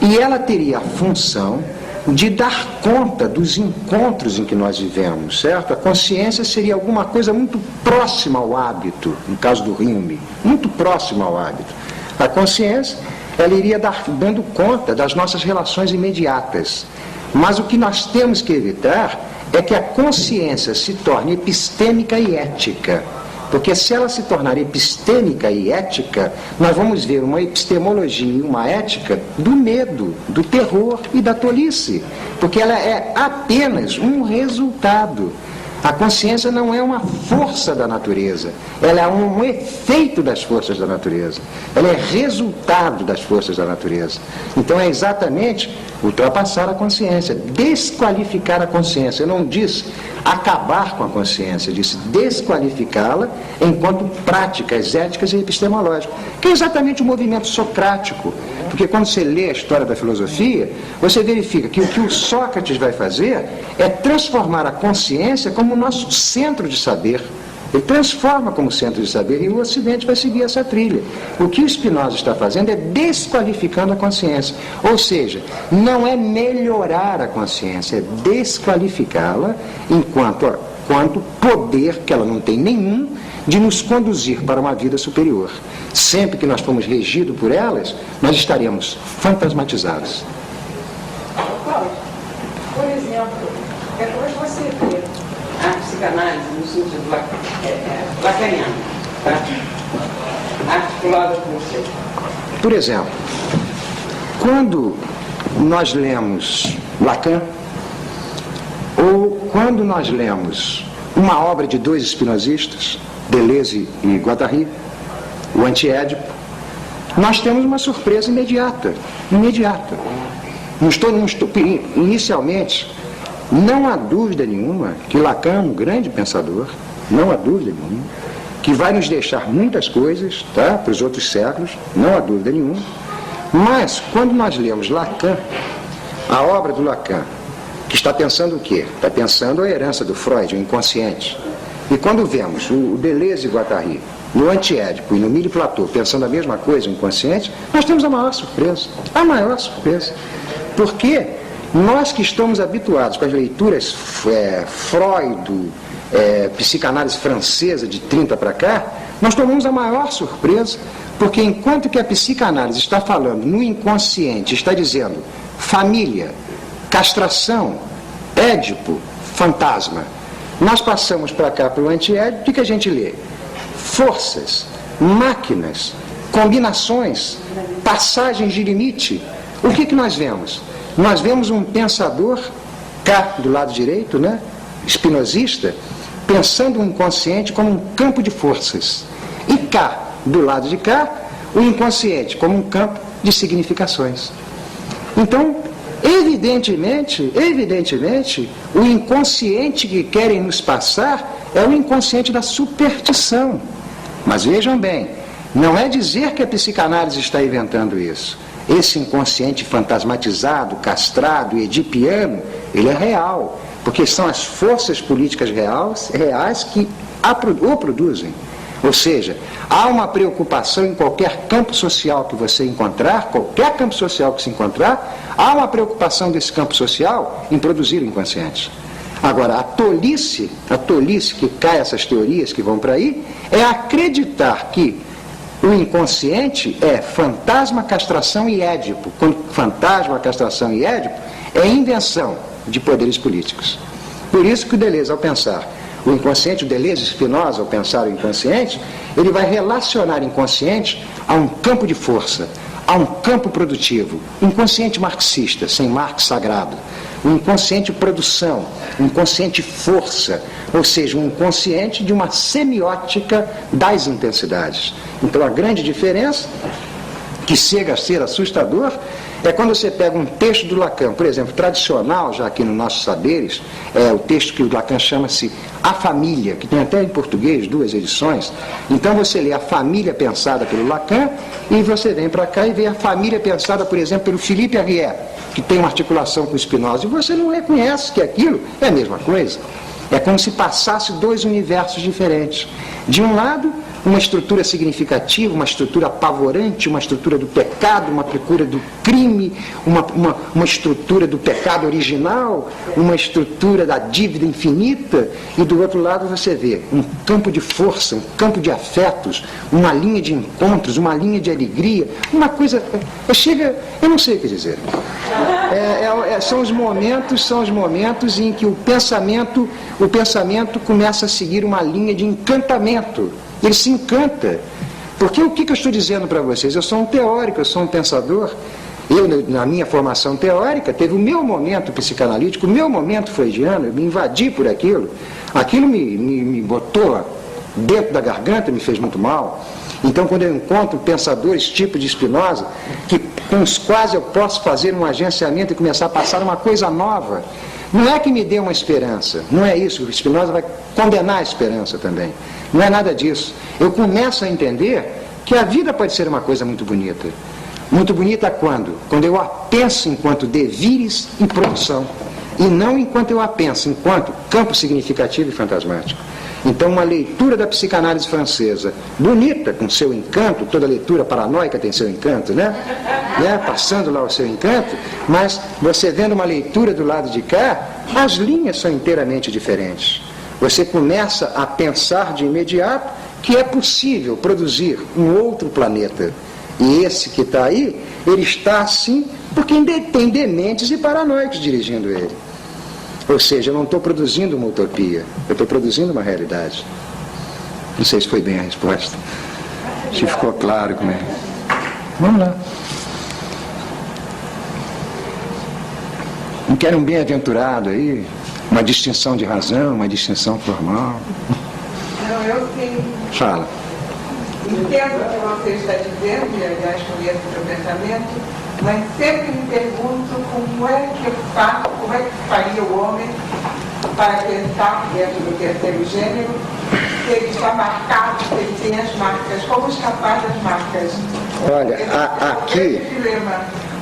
E ela teria a função de dar conta dos encontros em que nós vivemos, certo? A consciência seria alguma coisa muito próxima ao hábito, no caso do Hume, muito próxima ao hábito. A consciência, ela iria dando conta das nossas relações imediatas. Mas o que nós temos que evitar é que a consciência se torne epistêmica e ética. Porque se ela se tornar epistêmica e ética, nós vamos ver uma epistemologia e uma ética do medo, do terror e da tolice. Porque ela é apenas um resultado. A consciência não é uma força da natureza, ela é um efeito das forças da natureza, ela é resultado das forças da natureza. Então é exatamente ultrapassar a consciência, desqualificar a consciência. Eu não disse acabar com a consciência, eu disse desqualificá-la enquanto práticas éticas e epistemológicas, que é exatamente o movimento socrático. Porque quando você lê a história da filosofia, você verifica que o que o Sócrates vai fazer é transformar a consciência como o nosso centro de saber. Ele transforma como centro de saber e o Ocidente vai seguir essa trilha. O que o Spinoza está fazendo é desqualificando a consciência. Ou seja, não é melhorar a consciência, é desqualificá-la enquanto poder, que ela não tem nenhum, de nos conduzir para uma vida superior. Sempre que nós formos regidos por elas, nós estaremos fantasmatizados. Cláudio, por exemplo, depois você vê a psicanálise no sentido lacaniano, tá? Articulada com você. Por exemplo, quando nós lemos Lacan, ou quando nós lemos uma obra de dois espinosistas, Deleuze e Guattari, o Antiédipo, nós temos uma surpresa imediata. Inicialmente, não há dúvida nenhuma que Lacan é um grande pensador, não há dúvida nenhuma, que vai nos deixar muitas coisas, tá, para os outros séculos, não há dúvida nenhuma. Mas, quando nós lemos Lacan, a obra do Lacan, que está pensando o quê? Está pensando a herança do Freud, o inconsciente. E quando vemos o Deleuze e Guattari no Antiédipo e no Mille Platô pensando a mesma coisa, o inconsciente, nós temos a maior surpresa. A maior surpresa. Porque nós que estamos habituados com as leituras Freud, psicanálise francesa de 30 para cá, nós tomamos a maior surpresa, porque enquanto que a psicanálise está falando no inconsciente, está dizendo família, castração, Édipo, fantasma, nós passamos para cá, para o Antiédipo, o que a gente lê? Forças, máquinas, combinações, passagens de limite. O que nós vemos? Nós vemos um pensador, cá do lado direito, né, espinosista, pensando o inconsciente como um campo de forças. E cá, do lado de cá, o inconsciente como um campo de significações. Então, evidentemente, o inconsciente que querem nos passar é o inconsciente da superstição. Mas vejam bem, não é dizer que a psicanálise está inventando isso. Esse inconsciente fantasmatizado, castrado, edipiano, ele é real, porque são as forças políticas reais que o produzem. Ou seja, há uma preocupação em qualquer campo social que você encontrar, qualquer campo social que se encontrar, há uma preocupação desse campo social em produzir o inconsciente. Agora, a tolice que cai essas teorias que vão para aí, é acreditar que o inconsciente é fantasma, castração e Édipo. Quando fantasma, castração e Édipo é invenção de poderes políticos. Por isso que o Deleuze, ao pensar o inconsciente, o Deleuze Spinoza, ao pensar o inconsciente, ele vai relacionar o inconsciente a um campo de força, a um campo produtivo, inconsciente marxista, sem Marx sagrado. um inconsciente produção, um inconsciente força, ou seja, um inconsciente de uma semiótica das intensidades. Então a grande diferença, que chega a ser assustador, é quando você pega um texto do Lacan, por exemplo, tradicional, já aqui nos nossos saberes, é o texto que o Lacan chama-se A Família, que tem até em português 2 edições. Então você lê A Família pensada pelo Lacan e você vem para cá e vê A Família pensada, por exemplo, pelo Philippe Arrière, que tem uma articulação com Spinoza, e você não reconhece que aquilo é a mesma coisa. É como se passasse 2 universos diferentes. De um lado, uma estrutura significativa, uma estrutura apavorante, uma estrutura do pecado, uma estrutura do crime, uma estrutura do pecado original, uma estrutura da dívida infinita, e do outro lado você vê um campo de força, um campo de afetos, uma linha de encontros, uma linha de alegria, uma coisa... eu não sei o que dizer. São os momentos em que o pensamento começa a seguir uma linha de encantamento. Ele se encanta. Porque o que eu estou dizendo para vocês? Eu sou um teórico, eu sou um pensador. Eu, na minha formação teórica, teve o meu momento psicanalítico, o meu momento freudiano, eu me invadi por aquilo. Aquilo me botou dentro da garganta, me fez muito mal. Então, quando eu encontro pensadores tipo de Spinoza, com os quais eu posso fazer um agenciamento e começar a passar uma coisa nova, não é que me dê uma esperança, não é isso. O Spinoza vai condenar a esperança também. Não é nada disso. Eu começo a entender que a vida pode ser uma coisa muito bonita. Muito bonita quando? Quando eu a penso enquanto devires e produção, e não enquanto eu a penso enquanto campo significativo e fantasmático. Então, uma leitura da psicanálise francesa, bonita, com seu encanto, toda leitura paranoica tem seu encanto, né? Passando lá o seu encanto, mas você vendo uma leitura do lado de cá, as linhas são inteiramente diferentes. Você começa a pensar de imediato que é possível produzir um outro planeta. E esse que está aí, ele está assim porque tem dementes e paranoicos dirigindo ele. Ou seja, eu não estou produzindo uma utopia, eu estou produzindo uma realidade. Não sei se foi bem a resposta. Se ficou claro como é. Vamos lá. Não quero um bem-aventurado aí, uma distinção de razão, uma distinção formal. Não, eu tenho... Fala. Entendo o que você está dizendo, e aliás conheço o seu pensamento, mas sempre me pergunto como é que faria o homem para pensar dentro do terceiro gênero, se ele está marcado, se ele tem as marcas, como escapar das marcas? Olha,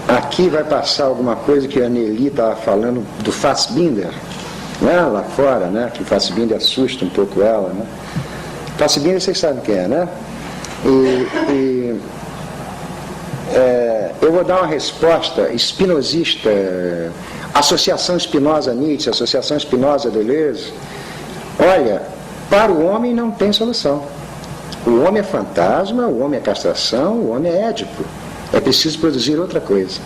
aqui vai passar alguma coisa que a Nelly estava falando do Fassbinder, né? Lá fora, né? Que o Fassbinder assusta um pouco ela, né? Fassbinder vocês sabem quem é, né? Eu vou dar uma resposta espinosista, associação Spinoza-Nietzsche, associação Spinoza-Deleuze. Olha, para o homem não tem solução. O homem é fantasma, o homem é castração, o homem é édipo. É preciso produzir outra coisa,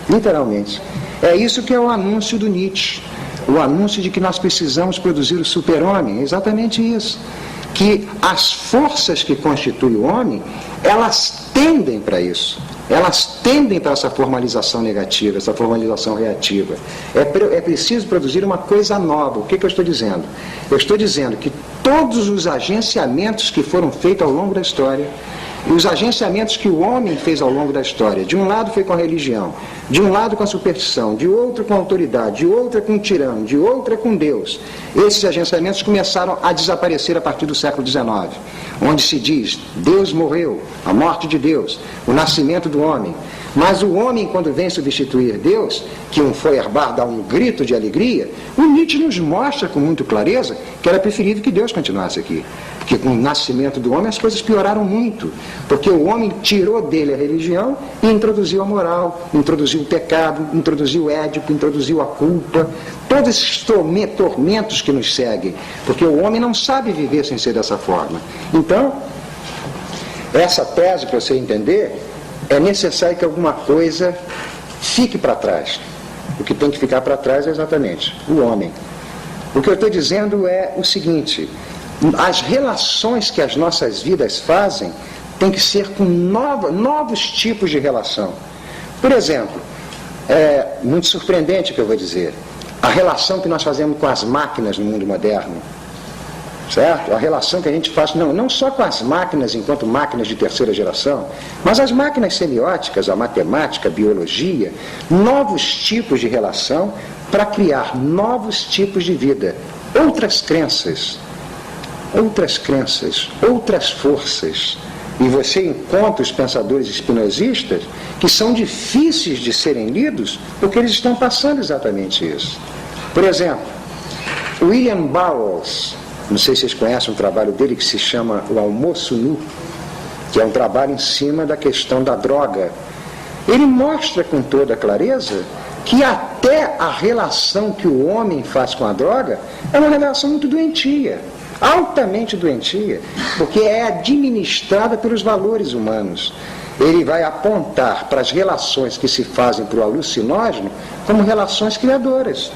literalmente. É isso que é o anúncio do Nietzsche, o anúncio de que nós precisamos produzir o super-homem, é exatamente isso. Que as forças que constituem o homem, elas tendem para isso. Elas tendem para essa formalização negativa, essa formalização reativa. É preciso produzir uma coisa nova. O que eu estou dizendo? Eu estou dizendo que todos os agenciamentos que foram feitos ao longo da história, e os agenciamentos que o homem fez ao longo da história, de um lado foi com a religião, de um lado com a superstição, de outro com a autoridade, de outro com o tirano, de outro com Deus. Esses agenciamentos começaram a desaparecer a partir do século XIX, onde se diz, Deus morreu, a morte de Deus, o nascimento do homem. Mas o homem, quando vem substituir Deus, que um Feuerbach dá um grito de alegria, o Nietzsche nos mostra com muita clareza que era preferível que Deus continuasse aqui. Porque com o nascimento do homem as coisas pioraram muito. Porque o homem tirou dele a religião e introduziu a moral, introduziu o pecado, introduziu o édipo, introduziu a culpa. Todos esses tormentos que nos seguem. Porque o homem não sabe viver sem ser dessa forma. Então, essa tese, para você entender, é necessário que alguma coisa fique para trás. O que tem que ficar para trás é exatamente o homem. O que eu estou dizendo é o seguinte: as relações que as nossas vidas fazem tem que ser com novos tipos de relação. Por exemplo, é muito surpreendente o que eu vou dizer. a relação que nós fazemos com as máquinas no mundo moderno, certo? A relação que a gente faz, não só com as máquinas enquanto máquinas de terceira geração, mas as máquinas semióticas, a matemática, a biologia, novos tipos de relação para criar novos tipos de vida, outras crenças, outras forças. E você encontra os pensadores espinosistas que são difíceis de serem lidos porque eles estão passando exatamente isso. Por exemplo, William Burroughs, não sei se vocês conhecem um trabalho dele que se chama O Almoço Nu, que é um trabalho em cima da questão da droga. Ele mostra com toda clareza que até a relação que o homem faz com a droga é uma relação muito doentia, altamente doentia, porque é administrada pelos valores humanos. Ele vai apontar para as relações que se fazem para o alucinógeno como relações criadoras.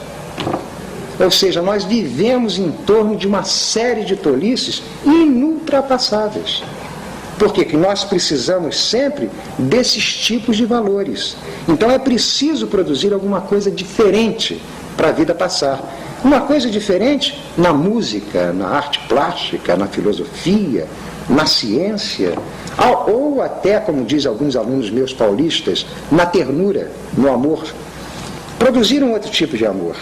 Ou seja, nós vivemos em torno de uma série de tolices inultrapassáveis. Por quê? Que nós precisamos sempre desses tipos de valores. Então é preciso produzir alguma coisa diferente para a vida passar. Uma coisa diferente na música, na arte plástica, na filosofia, na ciência, ou até, como dizem alguns alunos meus paulistas, na ternura, no amor. Produzir um outro tipo de amor,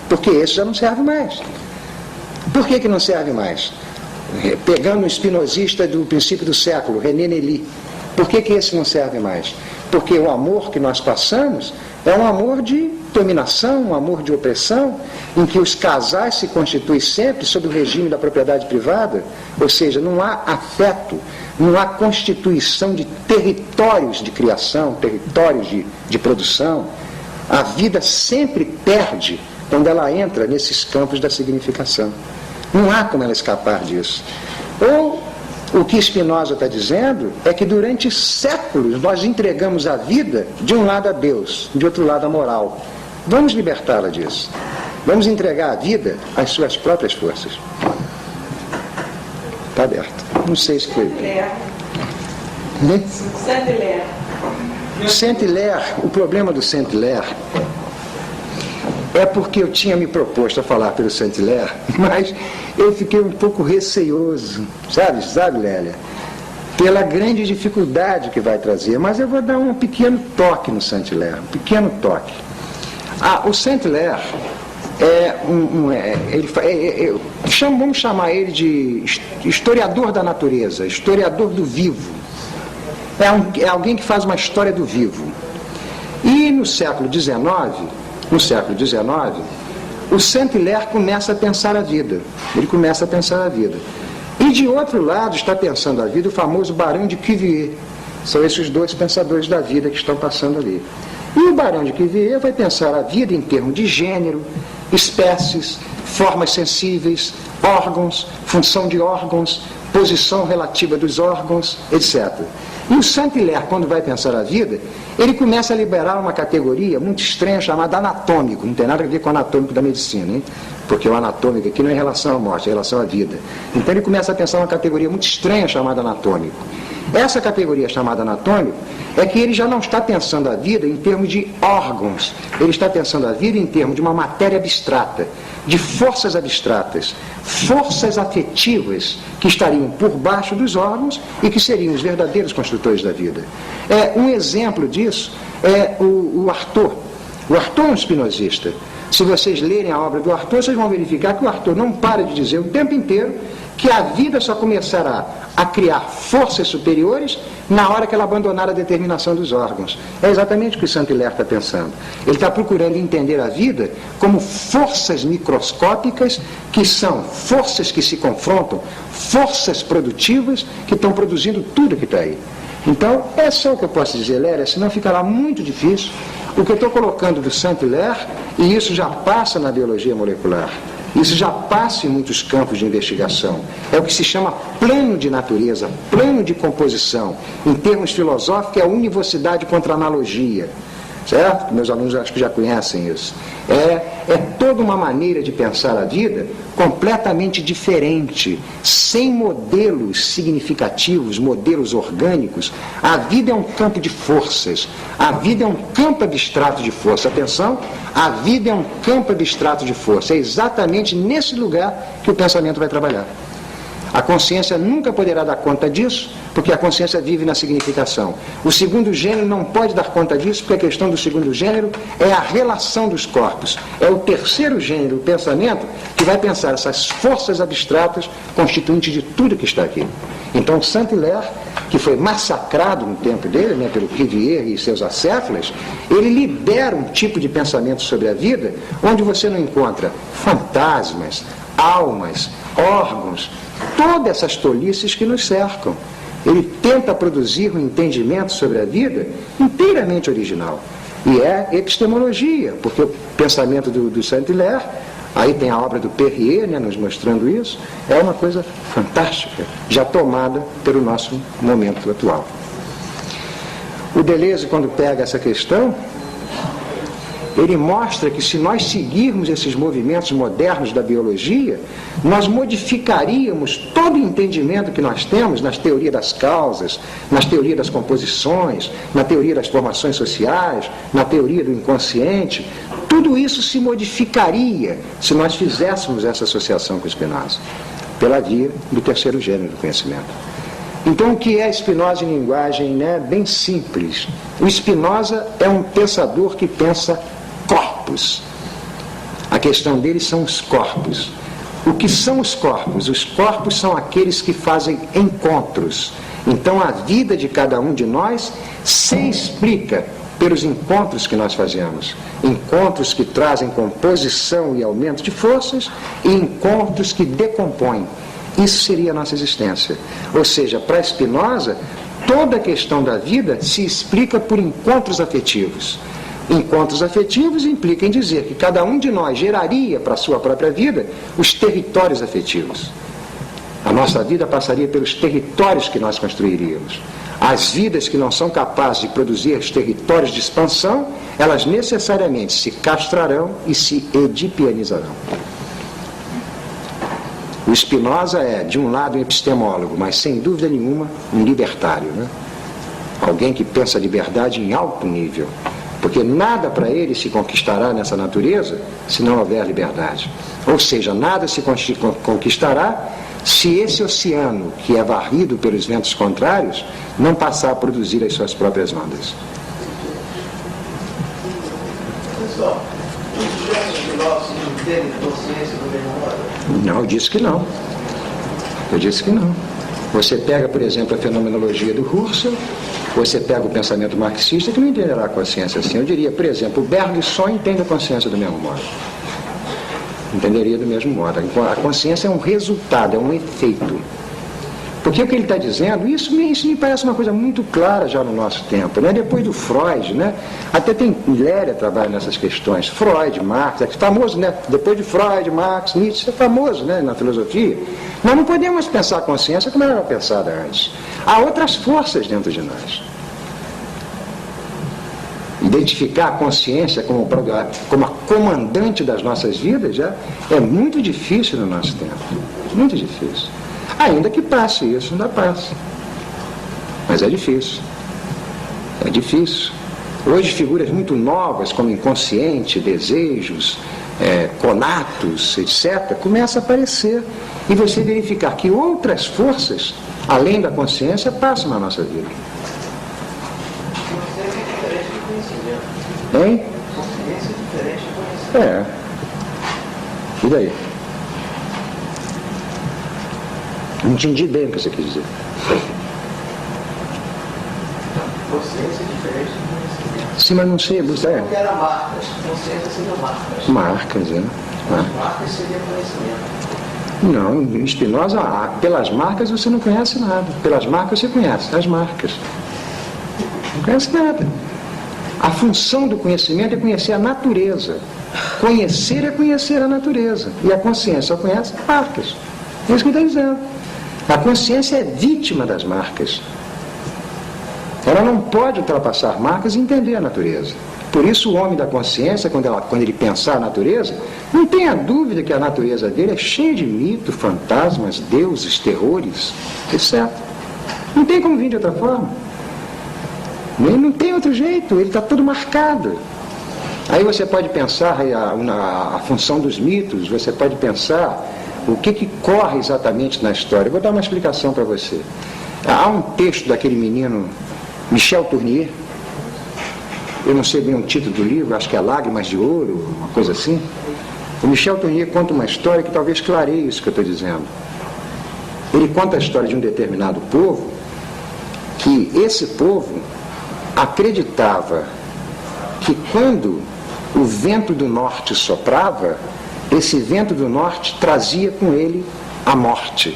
porque esse já não serve mais. Por que não serve mais? Pegando um espinosista do princípio do século, René Nelly, por que esse não serve mais? Porque o amor que nós passamos é um amor de dominação, um amor de opressão, em que os casais se constituem sempre sob o regime da propriedade privada, ou seja, não há afeto, não há constituição de territórios de criação, territórios de produção. A vida sempre perde quando ela entra nesses campos da significação. Não há como ela escapar disso. Ou o que Spinoza está dizendo é que durante séculos nós entregamos a vida de um lado a Deus, de outro lado a moral. Vamos libertá-la disso. Vamos entregar a vida às suas próprias forças. Está aberto. Não sei se foi. Saint-Hilaire, o problema do Saint-Hilaire é porque eu tinha me proposto a falar pelo Saint-Hilaire, mas eu fiquei um pouco receoso, sabe, Lélia? Pela grande dificuldade que vai trazer. Mas eu vou dar um pequeno toque no Saint-Hilaire, um pequeno toque. O Saint-Hilaire vamos chamar ele de historiador da natureza, historiador do vivo. É alguém que faz uma história do vivo. E no século XIX, o Saint-Hilaire começa a pensar a vida. Ele começa a pensar a vida. E de outro lado está pensando a vida o famoso Barão de Cuvier. São esses dois pensadores da vida que estão passando ali. E o Barão de Cuvier vai pensar a vida em termos de gênero, espécies, formas sensíveis, órgãos, função de órgãos, posição relativa dos órgãos, etc. E o Saint-Hilaire, quando vai pensar a vida, ele começa a liberar uma categoria muito estranha chamada anatômico. Não tem nada a ver com o anatômico da medicina, hein? Porque o anatômico aqui não é em relação à morte, é em relação à vida. Então ele começa a pensar uma categoria muito estranha chamada anatômico. Essa categoria chamada anatômico é que ele já não está pensando a vida em termos de órgãos, ele está pensando a vida em termos de uma matéria abstrata, de forças abstratas, forças afetivas que estariam por baixo dos órgãos e que seriam os verdadeiros construtores da vida. Um exemplo disso é o Artaud. O Artaud é um espinosista. Se vocês lerem a obra do Artaud, vocês vão verificar que o Artaud não para de dizer o tempo inteiro que a vida só começará a criar forças superiores na hora que ela abandonar a determinação dos órgãos. É exatamente o que o Saint-Hilaire está pensando. Ele está procurando entender a vida como forças microscópicas, que são forças que se confrontam, forças produtivas que estão produzindo tudo que está aí. Então, é só o que eu posso dizer, Lélia, senão ficará muito difícil. O que eu estou colocando do Saint-Hilaire, e isso já passa na biologia molecular, isso já passa em muitos campos de investigação. É o que se chama plano de natureza, plano de composição. Em termos filosóficos, é a univocidade contra a analogia. Certo? Meus alunos acho que já conhecem isso. É é toda uma maneira de pensar a vida completamente diferente, sem modelos significativos, modelos orgânicos. A vida é um campo de forças, a vida é um campo abstrato de força. Atenção, a vida é um campo abstrato de força. É exatamente nesse lugar que o pensamento vai trabalhar. A consciência nunca poderá dar conta disso, porque a consciência vive na significação. O segundo gênero não pode dar conta disso, porque a questão do segundo gênero é a relação dos corpos. É o terceiro gênero, o pensamento, que vai pensar essas forças abstratas constituintes de tudo que está aqui. Então, Saint-Hilaire, que foi massacrado no tempo dele, né, pelo Cuvier e seus acéfalas, ele libera um tipo de pensamento sobre a vida, onde você não encontra fantasmas, almas, órgãos, todas essas tolices que nos cercam. Ele tenta produzir um entendimento sobre a vida inteiramente original. E é epistemologia, porque o pensamento do Saint-Hilaire, aí tem a obra do Perrier, né, nos mostrando isso, é uma coisa fantástica, já tomada pelo nosso momento atual. O Deleuze, quando pega essa questão, ele mostra que se nós seguirmos esses movimentos modernos da biologia, nós modificaríamos todo o entendimento que nós temos nas teorias das causas, nas teorias das composições, na teoria das formações sociais, na teoria do inconsciente. Tudo isso se modificaria se nós fizéssemos essa associação com Spinoza, pela via do terceiro gênero do conhecimento. Então, o que é Spinoza em linguagem, né, bem simples? O Spinoza é um pensador que pensa corpos. A questão dele são os corpos. O que são os corpos? Os corpos são aqueles que fazem encontros. Então, a vida de cada um de nós se explica pelos encontros que nós fazemos. Encontros que trazem composição e aumento de forças e encontros que decompõem. Isso seria a nossa existência. Ou seja, para Spinoza, toda a questão da vida se explica por encontros afetivos. Encontros afetivos implicam em dizer que cada um de nós geraria para a sua própria vida os territórios afetivos. A nossa vida passaria pelos territórios que nós construiríamos. As vidas que não são capazes de produzir os territórios de expansão, elas necessariamente se castrarão e se edipianizarão. O Spinoza é, de um lado, um epistemólogo, mas sem dúvida nenhuma, um libertário, né? Alguém que pensa a liberdade em alto nível. Porque nada para ele se conquistará nessa natureza se não houver liberdade. Ou seja, nada se conquistará se esse oceano, que é varrido pelos ventos contrários, não passar a produzir as suas próprias ondas. Pessoal, os sujeitos filósofos não têm consciência do mesmo modo? Não, eu disse que não. Eu disse que não. Você pega, por exemplo, a fenomenologia do Husserl, você pega o pensamento marxista, que não entenderá a consciência assim. Eu diria, por exemplo, o Bergson entende a consciência do mesmo modo. Entenderia do mesmo modo. A consciência é um resultado, é um efeito. Porque o que ele está dizendo, isso me parece uma coisa muito clara já no nosso tempo, né? Depois do Freud, né? Até tem Léria trabalha nessas questões. Freud, Marx, é famoso, né? Depois de Freud, Marx, Nietzsche, é famoso, né? Na filosofia. Nós não podemos pensar a consciência como ela era pensada antes. Há outras forças dentro de nós. Identificar a consciência como a comandante das nossas vidas já é muito difícil no nosso tempo. Muito difícil. Ainda que passe isso, ainda passa. Mas é difícil. É difícil. Hoje figuras muito novas, como inconsciente, desejos, conatos, etc., começam a aparecer. E você verificar que outras forças, além da consciência, passam na nossa vida. Consciência é diferente do conhecimento. Hein? Consciência é diferente do conhecimento. E daí? Não entendi bem o que você quis dizer. Consciência é diferente do conhecimento. Sim, mas não sei, você Porque era marcas. Consciência seria marcas. marcas, né? Marcas seria conhecimento. Não, em Spinoza, pelas marcas você não conhece nada. Pelas marcas você conhece as marcas. Não conhece nada. A função do conhecimento é conhecer a natureza. Conhecer é conhecer a natureza. E a consciência só conhece marcas. É isso que ele está dizendo. A consciência é vítima das marcas. Ela não pode ultrapassar marcas e entender a natureza. Por isso o homem da consciência, quando ele pensar a natureza, não tenha dúvida que a natureza dele é cheia de mitos, fantasmas, deuses, terrores, etc. Não tem como vir de outra forma. Não tem outro jeito, ele está todo marcado. Aí você pode pensar a função dos mitos, você pode pensar o que corre exatamente na história. Eu vou dar uma explicação para você. Há um texto daquele menino Michel Tournier, eu não sei bem o título do livro, acho que é Lágrimas de Ouro, uma coisa assim. O Michel Tournier conta uma história que talvez clareie isso que eu estou dizendo. Ele conta a história de um determinado povo, que esse povo acreditava que quando o vento do norte soprava, esse vento do norte trazia com ele a morte,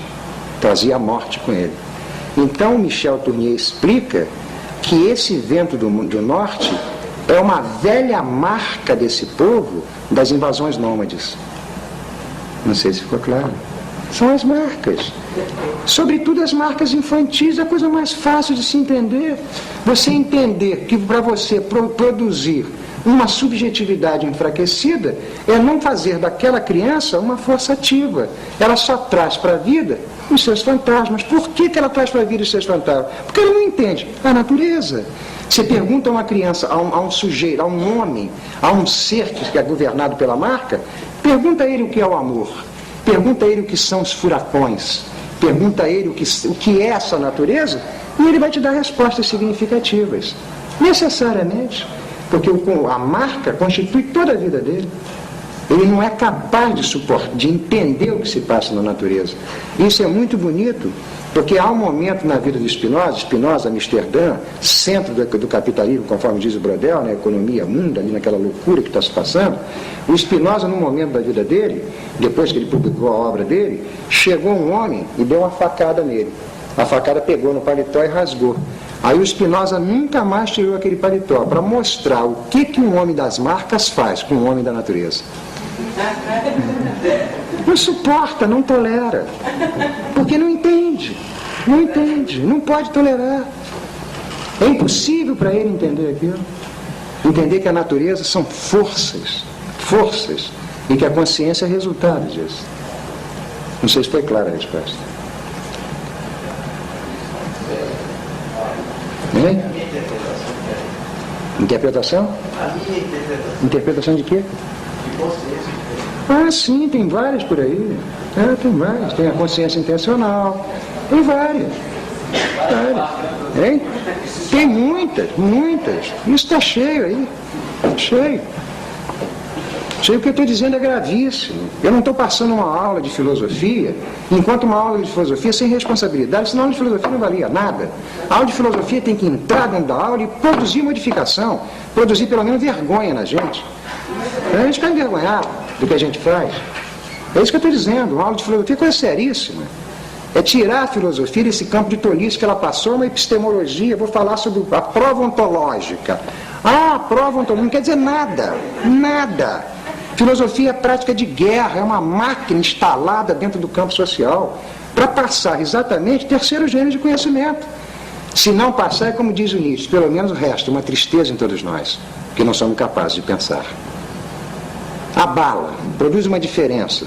trazia a morte com ele. Então Michel Tournier explica que esse vento do norte é uma velha marca desse povo das invasões nômades. Não sei se ficou claro. São as marcas. Sobretudo as marcas infantis, é a coisa mais fácil de se entender. Você entender que para você produzir uma subjetividade enfraquecida é não fazer daquela criança uma força ativa. Ela só traz para a vida os seus fantasmas. Por que ela traz para a vida os seus fantasmas? Porque ela não entende a natureza. Você pergunta a uma criança, a um sujeito, a um homem, a um ser que é governado pela marca, pergunta a ele o que é o amor, pergunta a ele o que são os furacões, pergunta a ele o que é essa natureza, e ele vai te dar respostas significativas. Necessariamente, porque a marca constitui toda a vida dele. Ele não é capaz de entender o que se passa na natureza. Isso é muito bonito, porque há um momento na vida do Spinoza, Amsterdã, centro do capitalismo, conforme diz o Brodel, na economia mundo, ali naquela loucura que está se passando. O Spinoza, num momento da vida dele, depois que ele publicou a obra dele, chegou um homem e deu uma facada nele. A facada pegou no paletó e rasgou. Aí o Spinoza nunca mais tirou aquele paletó para mostrar o que um homem das marcas faz com um homem da natureza. Não suporta, não tolera, porque não entende, não pode tolerar. É impossível para ele entender aquilo, entender que a natureza são forças, e que a consciência é resultado disso. Não sei se foi clara a resposta. Interpretação? A minha interpretação. Interpretação de quê? De consciência. Ah, sim, tem várias por aí. Tem várias. Tem a consciência intencional. Tem várias. Hein? Tem muitas. Isso está cheio aí. Cheio. O que eu estou dizendo é gravíssimo. Eu não estou passando uma aula de filosofia, enquanto uma aula de filosofia sem responsabilidade, senão a aula de filosofia não valia nada. A aula de filosofia tem que entrar dentro da aula e produzir modificação, produzir pelo menos vergonha na gente. A gente fica envergonhado do que a gente faz. É isso que eu estou dizendo. Uma aula de filosofia é coisa seríssima. É tirar a filosofia desse campo de tolice que ela passou, uma epistemologia. Vou falar sobre a prova ontológica. A prova ontológica não quer dizer nada. Filosofia é prática de guerra, é uma máquina instalada dentro do campo social para passar exatamente o terceiro gênero de conhecimento. Se não passar, é como diz o Nietzsche, pelo menos o resto, uma tristeza em todos nós, que não somos capazes de pensar. Abala, produz uma diferença.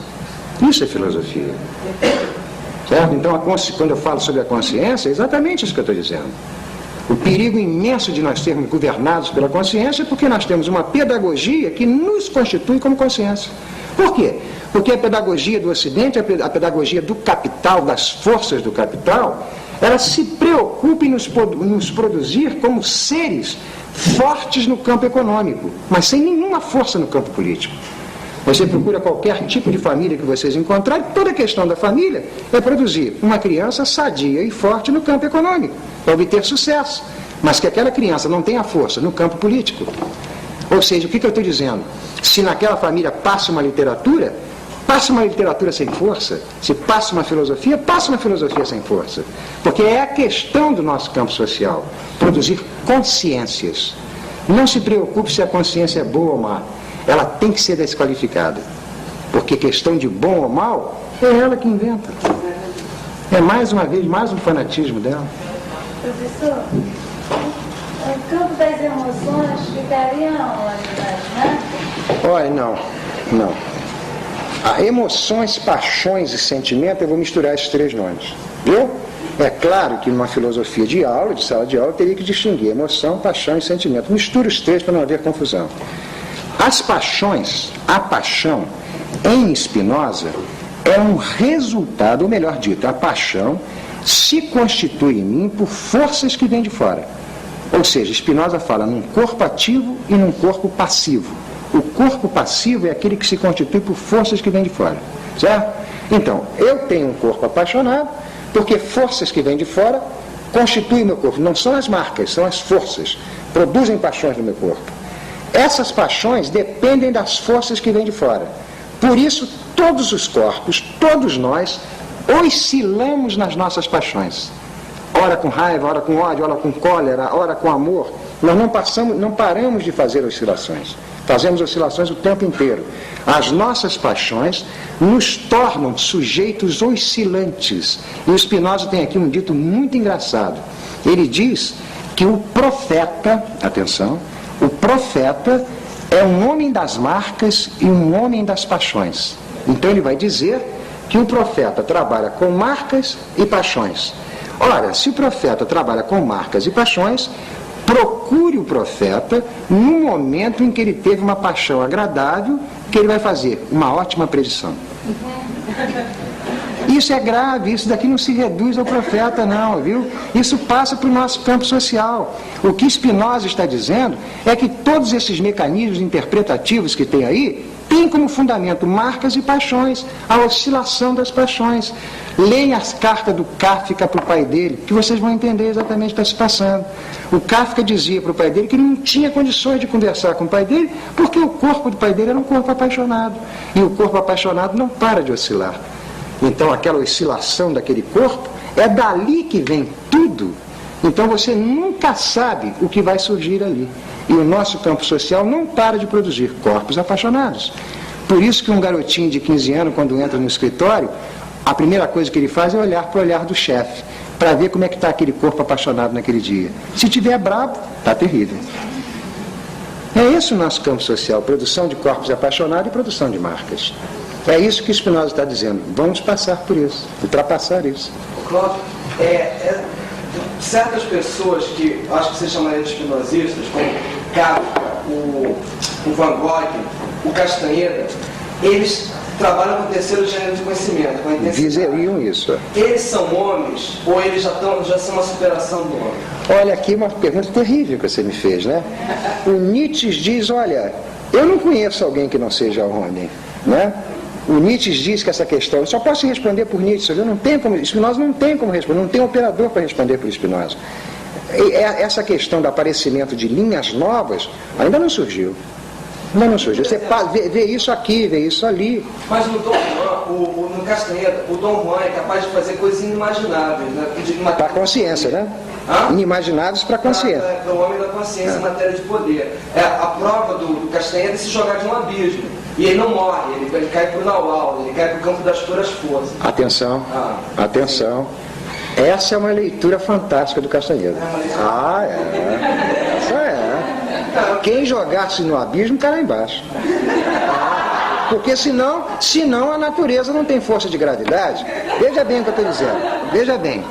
Isso é filosofia. Certo? Então, quando eu falo sobre a consciência, é exatamente isso que eu estou dizendo. O perigo imenso de nós sermos governados pela consciência é porque nós temos uma pedagogia que nos constitui como consciência. Por quê? Porque a pedagogia do Ocidente, a pedagogia do capital, das forças do capital, ela se preocupa em nos produzir como seres fortes no campo econômico, mas sem nenhuma força no campo político. Você procura qualquer tipo de família que vocês encontrarem, toda a questão da família é produzir uma criança sadia e forte no campo econômico, para obter sucesso, mas que aquela criança não tenha força no campo político. Ou seja, o que eu estou dizendo? Se naquela família passa uma literatura sem força. Se passa uma filosofia sem força. Porque é a questão do nosso campo social, produzir consciências. Não se preocupe se a consciência é boa ou má. Ela tem que ser desqualificada, porque questão de bom ou mal é ela que inventa. É mais uma vez mais um fanatismo dela. Professor, campo das emoções ficaria onde? Nas marcas? Olha, não. Emoções, paixões e sentimento, eu vou misturar esses três nomes. Viu? É claro que numa filosofia de aula, de sala de aula, eu teria que distinguir emoção, paixão e sentimento. Mistura os três para não haver confusão. As paixões, a paixão, em Spinoza, é um resultado, ou melhor dito, a paixão se constitui em mim por forças que vêm de fora. Ou seja, Spinoza fala num corpo ativo e num corpo passivo. O corpo passivo é aquele que se constitui por forças que vêm de fora, certo? Então, eu tenho um corpo apaixonado, porque forças que vêm de fora constituem meu corpo. Não são as marcas, são as forças. Produzem paixões no meu corpo. Essas paixões dependem das forças que vêm de fora. Por isso, todos os corpos, todos nós, oscilamos nas nossas paixões. Ora com raiva, ora com ódio, ora com cólera, ora com amor. Nós não paramos de fazer oscilações. Fazemos oscilações o tempo inteiro. As nossas paixões nos tornam sujeitos oscilantes. E o Spinoza tem aqui um dito muito engraçado. Ele diz que o profeta, atenção, o profeta é um homem das marcas e um homem das paixões. Então ele vai dizer que o profeta trabalha com marcas e paixões. Ora, se o profeta trabalha com marcas e paixões, procure o profeta no momento em que ele teve uma paixão agradável, que ele vai fazer uma ótima predição. Isso é grave, isso daqui não se reduz ao profeta não, viu? Isso passa para o nosso campo social. O que Spinoza está dizendo é que todos esses mecanismos interpretativos que tem aí, tem como fundamento marcas e paixões, a oscilação das paixões. Leia as cartas do Kafka para o pai dele, que vocês vão entender exatamente o que está se passando. O Kafka dizia para o pai dele que ele não tinha condições de conversar com o pai dele, porque o corpo do pai dele era um corpo apaixonado. E o corpo apaixonado não para de oscilar. Então aquela oscilação daquele corpo, é dali que vem tudo. Então você nunca sabe o que vai surgir ali. E o nosso campo social não para de produzir corpos apaixonados. Por isso que um garotinho de 15 anos, quando entra no escritório, a primeira coisa que ele faz é olhar para o olhar do chefe, para ver como é que está aquele corpo apaixonado naquele dia. Se tiver bravo, está terrível. É esse o nosso campo social, produção de corpos apaixonados e produção de marcas. É isso que Spinoza está dizendo. Vamos passar por isso, ultrapassar isso. Cláudio, certas pessoas que acho que você chamaria de espinosistas, como Kafka, o Van Gogh, o Castaneda, eles trabalham com o terceiro gênero de conhecimento, com a intensidade. Dizeriam isso. Eles são homens ou eles já são uma superação do homem? Olha aqui uma pergunta terrível que você me fez, né? O Nietzsche diz, olha, eu não conheço alguém que não seja homem, né? O Nietzsche diz que essa questão, eu só posso responder por Nietzsche, eu não tenho como, Spinoza não tem como responder, não tem operador para responder por Spinoza. Essa questão do aparecimento de linhas novas ainda não surgiu. Ainda não surgiu. Você vê isso aqui, vê isso ali. Mas no Dom Juan, no Castaneda, o Dom Juan é capaz de fazer coisas inimagináveis, né? Para a consciência, né? Inimagináveis para a consciência. Para o homem da consciência em matéria de poder. A prova do Castaneda é se jogar de um abismo. E ele não morre, ele cai para o Naual, ele cai para o campo das puras forças. Atenção, atenção. Essa é uma leitura fantástica do Castaneda. Essa é. Quem jogasse no abismo cai lá embaixo. Porque senão a natureza não tem força de gravidade. Veja bem o que eu estou dizendo. Veja bem.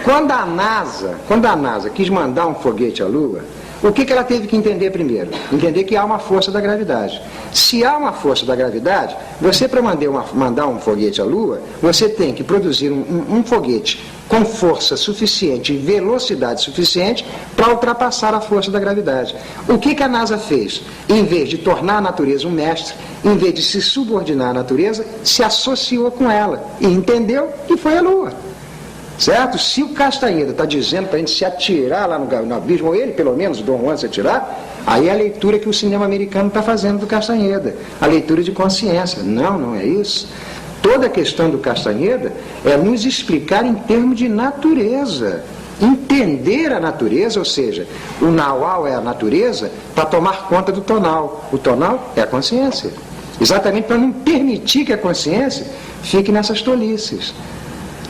Quando a NASA quis mandar um foguete à Lua, o que ela teve que entender primeiro? Entender que há uma força da gravidade. Se há uma força da gravidade, você para mandar um foguete à Lua, você tem que produzir um foguete com força suficiente e velocidade suficiente para ultrapassar a força da gravidade. O que a NASA fez? Em vez de tornar a natureza um mestre, em vez de se subordinar à natureza, se associou com ela e entendeu que foi a Lua. Certo? Se o Castaneda está dizendo para a gente se atirar lá no abismo, ou ele, pelo menos, o Dom Juan se atirar, aí é a leitura que o cinema americano está fazendo do Castaneda, a leitura de consciência. Não é isso. Toda a questão do Castaneda é nos explicar em termos de natureza. Entender a natureza, ou seja, o Naual é a natureza para tomar conta do tonal. O tonal é a consciência. Exatamente para não permitir que a consciência fique nessas tolices.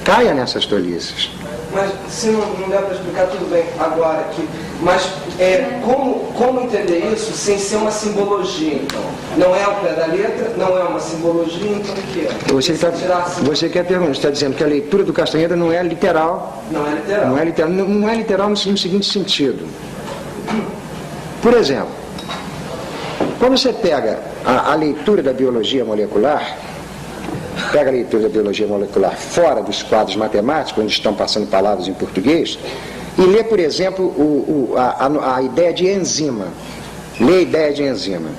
Caia nessas tolices. Mas se não der para explicar, tudo bem agora aqui. Mas como entender isso sem ser uma simbologia, então? Não é ao pé da letra, não é uma simbologia, então o que é? Você quer perguntar, está dizendo que a leitura do Castaneda não é literal. Não é literal. Não é literal no seguinte sentido. Por exemplo, quando você pega a leitura da biologia molecular, pega a leitura da biologia molecular fora dos quadros matemáticos, onde estão passando palavras em português, e lê, por exemplo, a ideia de enzima. Lê a ideia de enzima.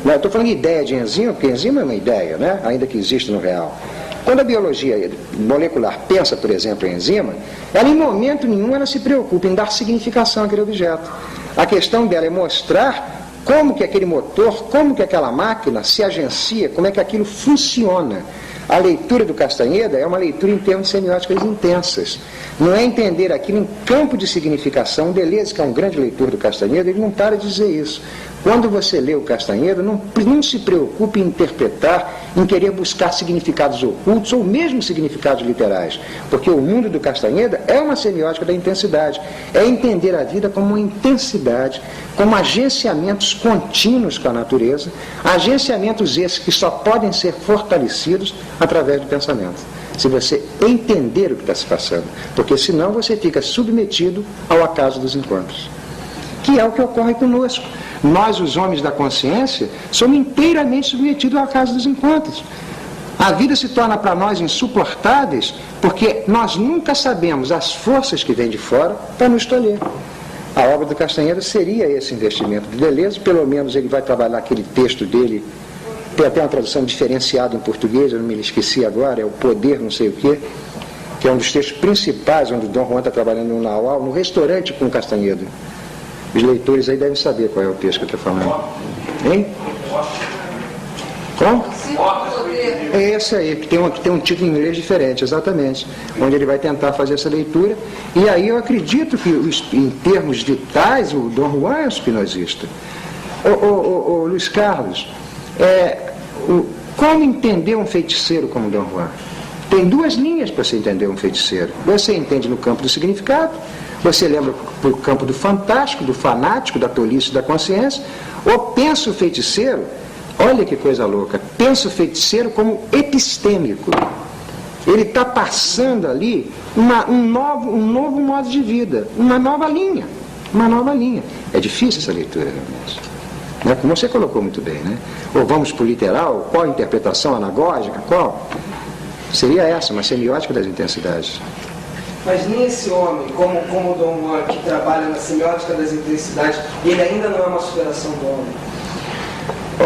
Eu estou falando de ideia de enzima, porque enzima é uma ideia, né? Ainda que existe no real. Quando a biologia molecular pensa, por exemplo, em enzima, ela em momento nenhum ela se preocupa em dar significação àquele objeto. A questão dela é mostrar como que aquele motor, como que aquela máquina se agencia, como é que aquilo funciona. A leitura do Castaneda é uma leitura em termos semióticas intensas. Não é entender aquilo em campo de significação. O Deleuze, que é um grande leitor do Castaneda, ele não para de dizer isso. Quando você lê o Castaneda, não se preocupe em interpretar, em querer buscar significados ocultos ou mesmo significados literais. Porque o mundo do Castaneda é uma semiótica da intensidade. É entender a vida como uma intensidade, como agenciamentos contínuos com a natureza, agenciamentos esses que só podem ser fortalecidos através do pensamento. Se você entender o que está se passando. Porque senão você fica submetido ao acaso dos encontros. Que é o que ocorre conosco. Nós, os homens da consciência, somos inteiramente submetidos ao acaso dos encontros. A vida se torna para nós insuportáveis porque nós nunca sabemos as forças que vêm de fora para nos tolher. A obra do Castaneda seria esse investimento do Deleuze, pelo menos ele vai trabalhar aquele texto dele, tem até uma tradução diferenciada em português, eu não me esqueci agora, é o Poder não sei o quê, que é um dos textos principais onde o Dom Juan está trabalhando no Naual, no restaurante com o Castaneda. Os leitores aí devem saber qual é o texto que eu estou falando. Hein? Como? É esse aí, que tem um título em inglês diferente, exatamente. Onde ele vai tentar fazer essa leitura. E aí eu acredito que, em termos vitais, o Dom Juan é um espinosista. Ô Luiz Carlos, como entender um feiticeiro como Dom Juan? Tem duas linhas para você entender um feiticeiro. Você entende no campo do significado, você lembra para o campo do fantástico, do fanático, da tolice da consciência, ou pensa o feiticeiro, olha que coisa louca, pensa o feiticeiro como epistêmico. Ele está passando ali um novo modo de vida, uma nova linha. É difícil essa leitura, realmente. Né? Como você colocou muito bem, né? Ou vamos para o literal, qual a interpretação anagógica, qual? Seria essa, uma semiótica das intensidades. Mas nem esse homem, como o Dom Juan, que trabalha na semiótica das intensidades, ele ainda não é uma superação do homem.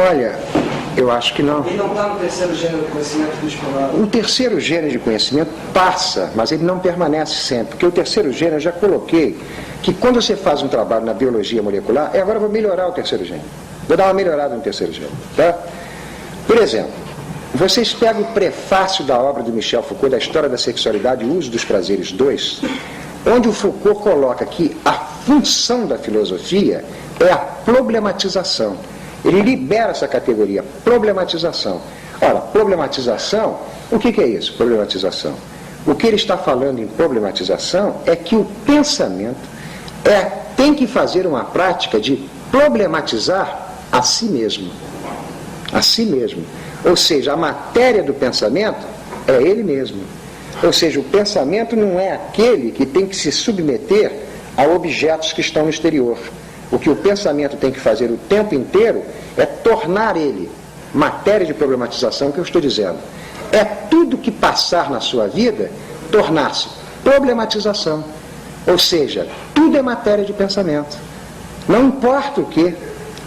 Olha, eu acho que não. Ele não está no terceiro gênero de conhecimento do Spinoza. O terceiro gênero de conhecimento passa, mas ele não permanece sempre. Porque o terceiro gênero, eu já coloquei, que quando você faz um trabalho na biologia molecular, agora eu vou melhorar o terceiro gênero. Vou dar uma melhorada no terceiro gênero, tá? Por exemplo, vocês pegam o prefácio da obra do Michel Foucault, da História da Sexualidade e o Uso dos Prazeres 2, onde o Foucault coloca que a função da filosofia é a problematização. Ele libera essa categoria, problematização. Ora, problematização, o que é isso, problematização? O que ele está falando em problematização é que o pensamento tem que fazer uma prática de problematizar a si mesmo. A si mesmo. Ou seja, a matéria do pensamento é ele mesmo. Ou seja, o pensamento não é aquele que tem que se submeter a objetos que estão no exterior. O que o pensamento tem que fazer o tempo inteiro é tornar ele matéria de problematização, que eu estou dizendo. É tudo que passar na sua vida tornar-se problematização. Ou seja, tudo é matéria de pensamento. Não importa o que.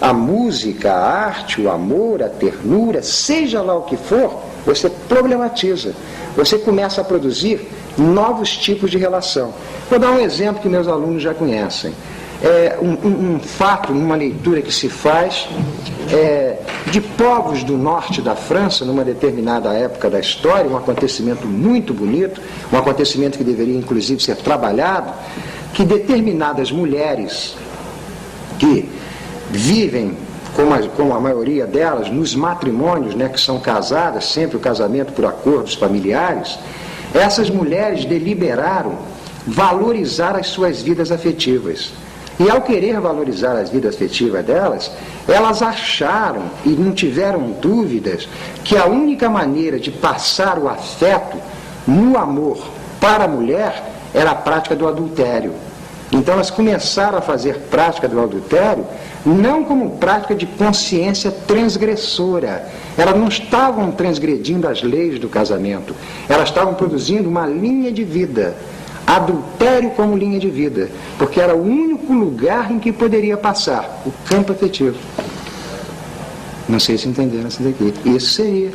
A música, a arte, o amor, a ternura, seja lá o que for, você problematiza. Você começa a produzir novos tipos de relação. Vou dar um exemplo que meus alunos já conhecem. Um fato, numa leitura que se faz de povos do norte da França, numa determinada época da história, um acontecimento muito bonito, um acontecimento que deveria inclusive ser trabalhado, que determinadas mulheres que vivem, como a maioria delas, nos matrimônios, né, que são casadas, sempre o casamento por acordos familiares, essas mulheres deliberaram valorizar as suas vidas afetivas. E ao querer valorizar as vidas afetivas delas, elas acharam e não tiveram dúvidas que a única maneira de passar o afeto no amor para a mulher era a prática do adultério. Então elas começaram a fazer prática do adultério não como prática de consciência transgressora. Elas não estavam transgredindo as leis do casamento. Elas estavam produzindo uma linha de vida. Adultério como linha de vida. Porque era o único lugar em que poderia passar o campo afetivo. Não sei se entenderam isso daqui. Isso seria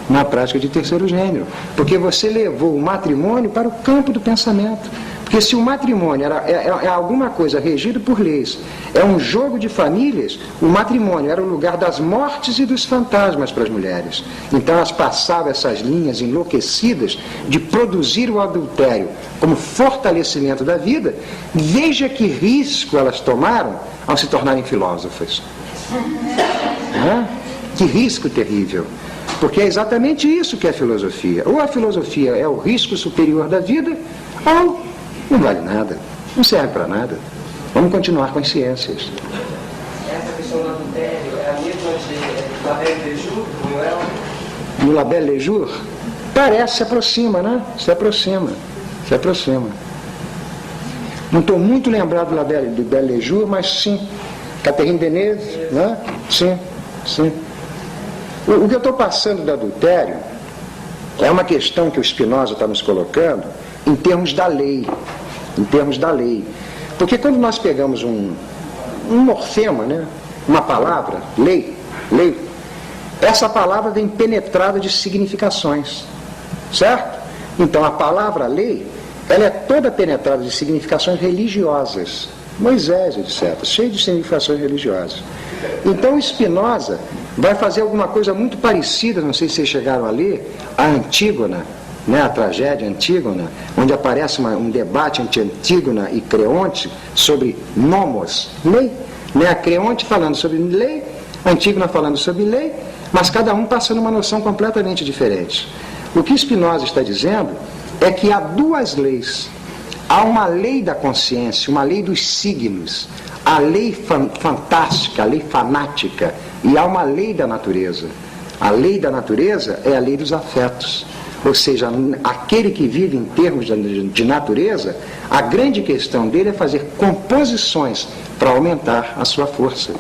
na prática de terceiro gênero. Porque você levou o matrimônio para o campo do pensamento. Porque se o matrimônio é alguma coisa regido por leis, é um jogo de famílias, o matrimônio era o lugar das mortes e dos fantasmas para as mulheres. Então elas passavam essas linhas enlouquecidas de produzir o adultério como fortalecimento da vida. Veja que risco elas tomaram ao se tornarem filósofas. Que risco terrível. Porque é exatamente isso que é a filosofia. Ou a filosofia é o risco superior da vida, ou não vale nada, não serve para nada. Vamos continuar com as ciências. Essa questão do adultério é a mesma de Labelle Lejour, não é? No Labelle Lejour? Parece, se aproxima, né? Se aproxima. Não estou muito lembrado do Labelle Lejour, mas sim. Catherine Deneuve, né? Sim. O que eu estou passando do adultério é uma questão que o Spinoza está nos colocando em termos da lei. Porque quando nós pegamos um morfema, né? Uma palavra, lei, essa palavra vem penetrada de significações, certo? Então a palavra lei, ela é toda penetrada de significações religiosas. Moisés, etc., cheio de significações religiosas. Então Spinoza vai fazer alguma coisa muito parecida, não sei se vocês chegaram a ler, a Antígona, né, a tragédia Antígona, onde aparece um debate entre Antígona e Creonte sobre nomos, lei, né, a Creonte falando sobre lei, a Antígona falando sobre lei, mas cada um passando uma noção completamente diferente. O que Spinoza está dizendo é que há duas leis. Há uma lei da consciência, uma lei dos signos, a lei fantástica, a lei fanática, e há uma lei da natureza. A lei da natureza é a lei dos afetos. Ou seja, aquele que vive em termos de natureza, a grande questão dele é fazer composições para aumentar a sua força.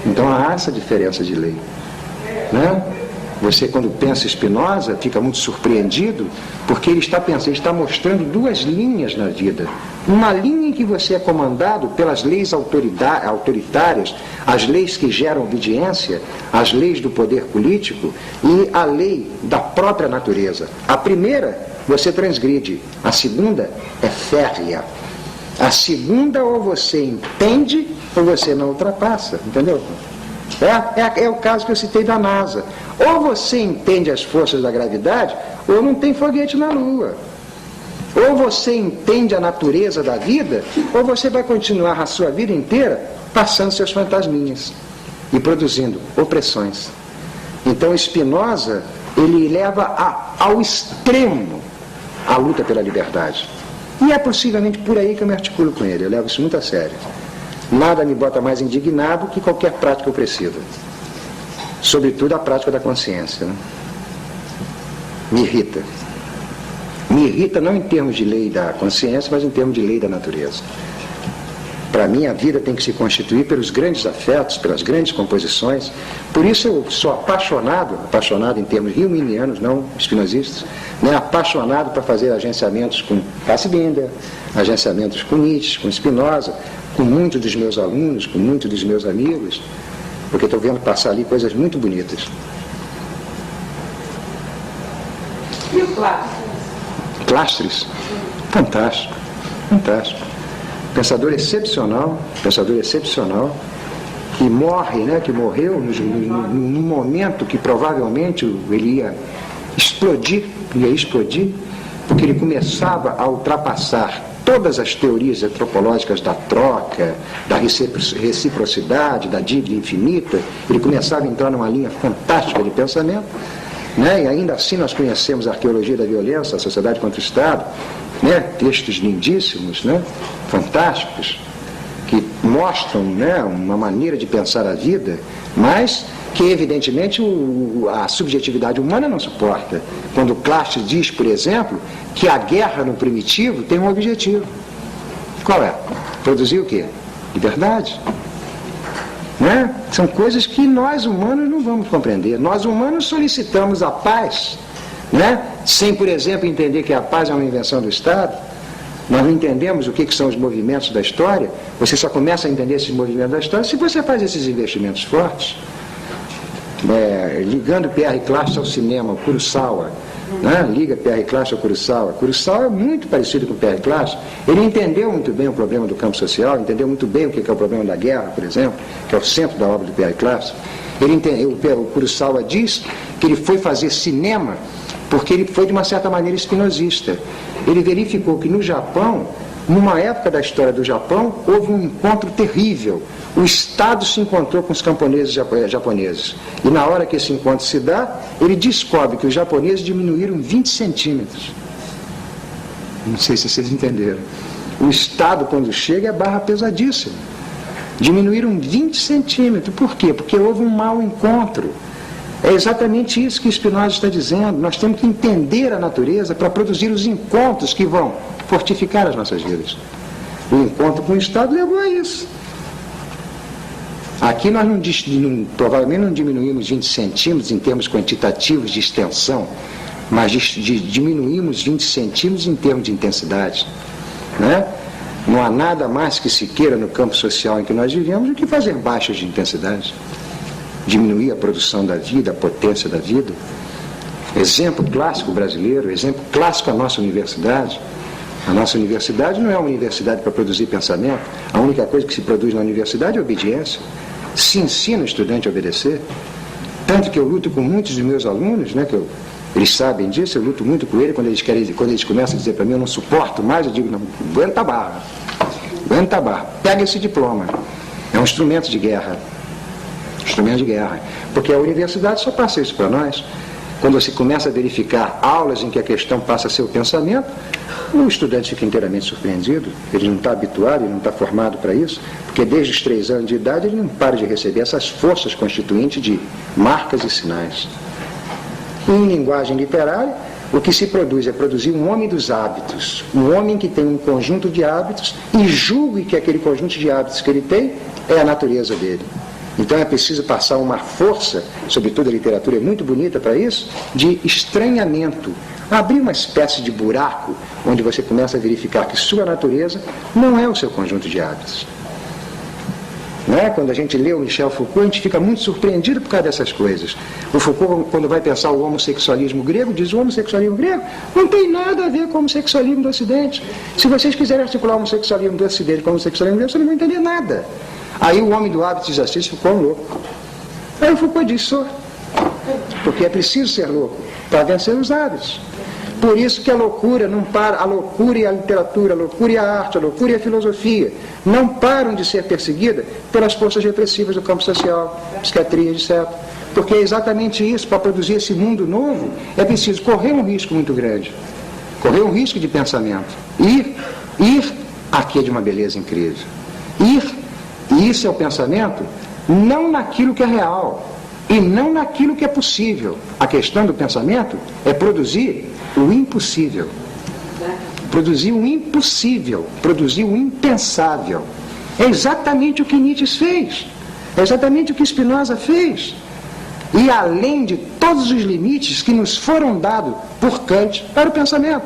Então há essa diferença de lei, né? Você, quando pensa Spinoza, fica muito surpreendido, porque ele está mostrando duas linhas na vida. Uma linha em que você é comandado pelas leis autoritárias, as leis que geram obediência, as leis do poder político e a lei da própria natureza. A primeira, você transgride. A segunda é férrea. A segunda, ou você entende, ou você não ultrapassa. Entendeu? É o caso que eu citei da NASA. Ou você entende as forças da gravidade, ou não tem foguete na Lua. Ou você entende a natureza da vida, ou você vai continuar a sua vida inteira passando seus fantasminhas e produzindo opressões. Então Spinoza, ele leva ao extremo a luta pela liberdade. E é possivelmente por aí que eu me articulo com ele, eu levo isso muito a sério. Nada me bota mais indignado que qualquer prática opressiva. Sobretudo a prática da consciência, né? Me irrita. Me irrita não em termos de lei da consciência, mas em termos de lei da natureza. Para mim, a vida tem que se constituir pelos grandes afetos, pelas grandes composições. Por isso eu sou apaixonado em termos riuminianos, não espinosistas, né? Apaixonado para fazer agenciamentos com Fassbinder, agenciamentos com Nietzsche, com Spinoza, com muitos dos meus alunos, com muitos dos meus amigos, porque estou vendo passar ali coisas muito bonitas. E o Clastres? Clastres? Fantástico. Pensador excepcional, que morre, né, que morreu num momento que provavelmente ele ia explodir, porque ele começava a ultrapassar todas as teorias antropológicas da troca, da reciprocidade, da dívida infinita. Ele começava a entrar numa linha fantástica de pensamento, né? E ainda assim nós conhecemos a arqueologia da violência, a sociedade contra o Estado, né, textos lindíssimos, né, fantásticos, que mostram, né, uma maneira de pensar a vida, mas que evidentemente a subjetividade humana não suporta. Quando Clastes diz, por exemplo, que a guerra no primitivo tem um objetivo. Qual é? Produzir o quê? Liberdade. Né? São coisas que nós humanos não vamos compreender. Nós humanos solicitamos a paz, né? Sem, por exemplo, entender que a paz é uma invenção do Estado. Nós não entendemos o que são os movimentos da história. Você só começa a entender esses movimentos da história se você faz esses investimentos fortes. Ligando Pierre Clastres ao cinema, o Kurosawa, né? Liga Pierre Clastres ao Kurosawa. Kurosawa é muito parecido com Pierre Clastres. Ele entendeu muito bem o problema do campo social, entendeu muito bem o que é o problema da guerra, por exemplo, que é o centro da obra do Pierre Clastres. O Kurosawa diz que ele foi fazer cinema porque ele foi, de uma certa maneira, espinosista. Ele verificou que no Japão, numa época da história do Japão, houve um encontro terrível. O Estado se encontrou com os camponeses japoneses. E na hora que esse encontro se dá, ele descobre que os japoneses diminuíram 20 centímetros. Não sei se vocês entenderam. O Estado, quando chega, é barra pesadíssima. Diminuíram 20 centímetros. Por quê? Porque houve um mau encontro. É exatamente isso que Spinoza está dizendo. Nós temos que entender a natureza para produzir os encontros que vão fortificar as nossas vidas. O encontro com o Estado levou a isso. Aqui nós provavelmente não diminuímos 20 centímetros em termos quantitativos de extensão, mas diminuímos 20 centímetros em termos de intensidade. Né? Não há nada mais que se queira no campo social em que nós vivemos do que fazer baixas de intensidade. Diminuir a produção da vida, a potência da vida. Exemplo clássico brasileiro, exemplo clássico a nossa universidade. A nossa universidade não é uma universidade para produzir pensamento. A única coisa que se produz na universidade é obediência. Se ensina o estudante a obedecer. Tanto que eu luto com muitos dos meus alunos, né, eles sabem disso, eu luto muito com eles quando eles começam a dizer para mim, eu não suporto mais, eu digo, não, aguenta a barra. Aguenta a barra. Pega esse diploma. É um instrumento de guerra. Instrumento de guerra. Porque a universidade só passa isso para nós. Quando você começa a verificar aulas em que a questão passa a ser o pensamento, o estudante fica inteiramente surpreendido. Ele não está habituado, ele não está formado para isso, porque desde os 3 anos de idade ele não para de receber essas forças constituintes de marcas e sinais. Em linguagem literária, o que se produz é produzir um homem dos hábitos, um homem que tem um conjunto de hábitos e julgue que aquele conjunto de hábitos que ele tem é a natureza dele. Então é preciso passar uma força, sobretudo a literatura é muito bonita para isso, de estranhamento. Abrir uma espécie de buraco onde você começa a verificar que sua natureza não é o seu conjunto de hábitos. Né? Quando a gente lê o Michel Foucault, a gente fica muito surpreendido por causa dessas coisas. O Foucault, quando vai pensar o homossexualismo grego, diz: o homossexualismo grego não tem nada a ver com o homossexualismo do Ocidente. Se vocês quiserem articular o homossexualismo do Ocidente com o homossexualismo grego, vocês não vão entender nada. Aí o homem do hábito diz assim: Foucault é um louco. Aí o Foucault diz: sou. Porque é preciso ser louco para vencer os hábitos. Por isso que a loucura não para, a loucura e a literatura, a loucura e a arte, a loucura e a filosofia não param de ser perseguidas pelas forças repressivas do campo social, psiquiatria, etc. Porque é exatamente isso, para produzir esse mundo novo, é preciso correr um risco muito grande. Correr um risco de pensamento. Ir aqui é de uma beleza incrível. E isso é o pensamento, não naquilo que é real, e não naquilo que é possível. A questão do pensamento é produzir o impossível. Produzir o impossível, produzir o impensável. É exatamente o que Nietzsche fez. É exatamente o que Spinoza fez. E além de todos os limites que nos foram dados por Kant para o pensamento.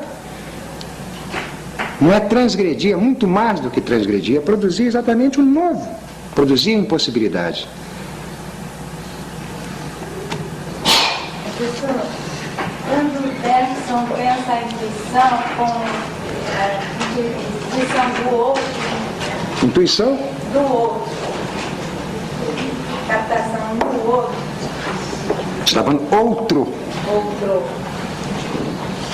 Não é transgredir, é muito mais do que transgredir, é produzir exatamente o novo, produzir a impossibilidade. Professor, quando Bergson pensa a intuição com a intuição do outro, Intuição? do outro, captação do outro, Está falando outro.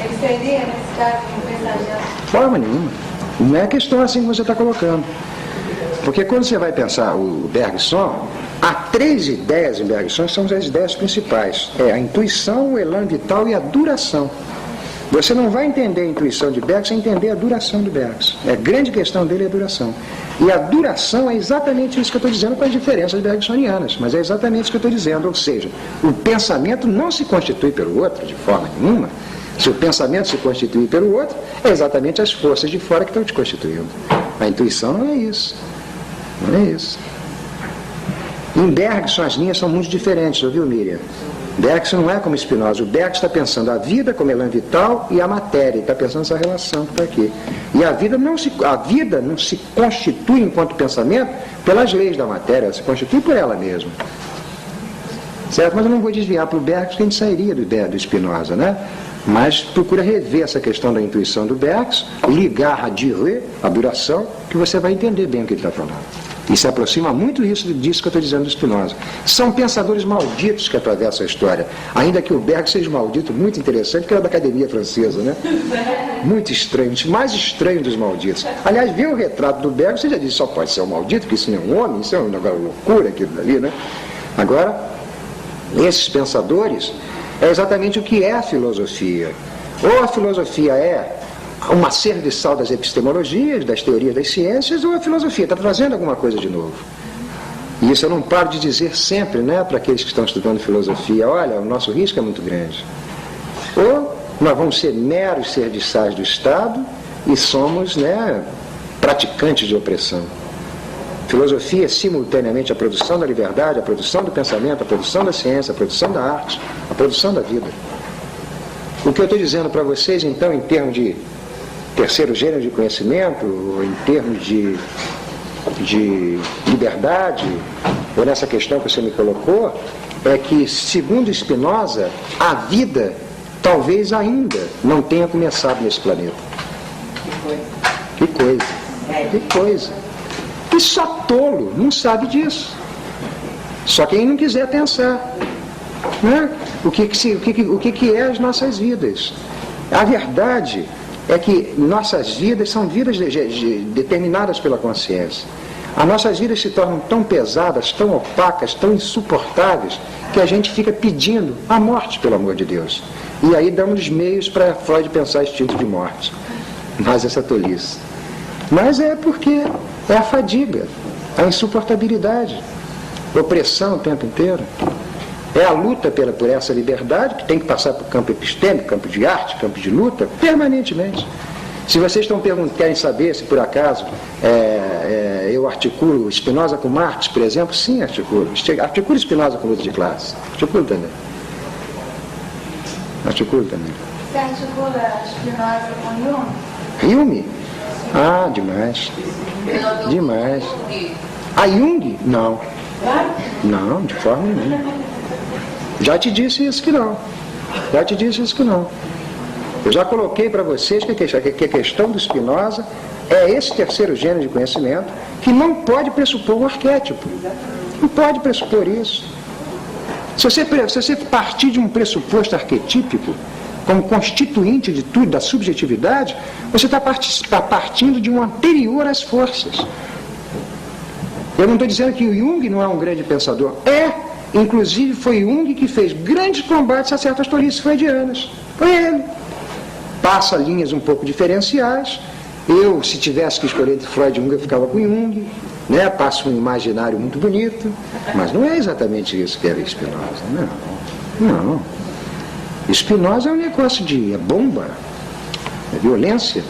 ele seria, nesse caso, um pensamento? Forma nenhuma. Não é questão assim que você está colocando. Porque quando você vai pensar o Bergson, há 3 ideias em Bergson, são as ideias principais. É a intuição, o elan vital e a duração. Você não vai entender a intuição de Bergson sem entender a duração de Bergson. A grande questão dele é a duração. E a duração é exatamente isso que eu estou dizendo com as diferenças bergsonianas. Mas é exatamente isso que eu estou dizendo. Ou seja, o pensamento não se constitui pelo outro de forma nenhuma. Se o pensamento se constitui pelo outro, é exatamente as forças de fora que estão te constituindo. A intuição não é isso. Não é isso. Em Bergson as linhas são muito diferentes, ouviu, Miriam? Bergson não é como Spinoza. O Bergson está pensando a vida como elan vital e a matéria. Ele está pensando essa relação que está aqui. E a vida não se constitui enquanto pensamento pelas leis da matéria, ela se constitui por ela mesma. Certo? Mas eu não vou desviar para o Bergson, que a gente sairia do Spinoza, né? Mas procura rever essa questão da intuição do Bergson, ligar a durée, a duração, que você vai entender bem o que ele está falando. E se aproxima muito disso que eu estou dizendo do Spinoza. São pensadores malditos que atravessam a história. Ainda que o Bergson seja maldito, muito interessante, que era da Academia Francesa, né? Muito estranho, mais estranho dos malditos. Aliás, ver o retrato do Bergson, você já disse, só pode ser um maldito, porque isso não é um homem, isso é uma loucura aquilo dali, né? Agora, esses pensadores, é exatamente o que é a filosofia. Ou a filosofia é uma serviçal das epistemologias, das teorias das ciências, ou a filosofia está trazendo alguma coisa de novo. E isso eu não paro de dizer sempre, né, para aqueles que estão estudando filosofia: olha, o nosso risco é muito grande. Ou nós vamos ser meros serviçais do Estado e somos, né, praticantes de opressão. Filosofia é simultaneamente a produção da liberdade, a produção do pensamento, a produção da ciência, a produção da arte, a produção da vida. O que eu estou dizendo para vocês, então, em termos de terceiro gênero de conhecimento, ou em termos de liberdade, ou nessa questão que você me colocou, é que, segundo Spinoza, a vida talvez ainda não tenha começado nesse planeta. Que coisa! Que coisa! E só tolo não sabe disso. Só quem não quiser pensar, né? O que é as nossas vidas. A verdade é que nossas vidas são vidas determinadas pela consciência. As nossas vidas se tornam tão pesadas, tão opacas, tão insuportáveis, que a gente fica pedindo a morte, pelo amor de Deus. E aí damos meios para Freud pensar instinto de morte. Mas essa tolice. Mas é porque é a fadiga, a insuportabilidade, a opressão o tempo inteiro. É a luta por essa liberdade, que tem que passar por campo epistêmico, campo de arte, campo de luta, permanentemente. Se vocês querem saber se por acaso eu articulo Spinoza com Marx, por exemplo, sim, articulo. Articulo Spinoza com luta de classe. Articulo também. Você articula Spinoza com Jung? Jung? Ah, demais. Demais. A Jung? Não. Não, de forma nenhuma. Já te disse isso que não. Eu já coloquei para vocês que a questão do Spinoza é esse terceiro gênero de conhecimento que não pode pressupor um arquétipo. Não pode pressupor isso. Se você partir de um pressuposto arquetípico como constituinte de tudo, da subjetividade, você está partindo de um anterior às forças. Eu não estou dizendo que o Jung não é um grande pensador. Inclusive foi Jung que fez grandes combates a certas tolices freudianas. Foi ele. Passa linhas um pouco diferenciais. Eu, se tivesse que escolher entre Freud e Jung, eu ficava com Jung, né? Passa um imaginário muito bonito, mas não é exatamente isso que era Spinoza. Não. Spinoza é um negócio de bomba, é violência.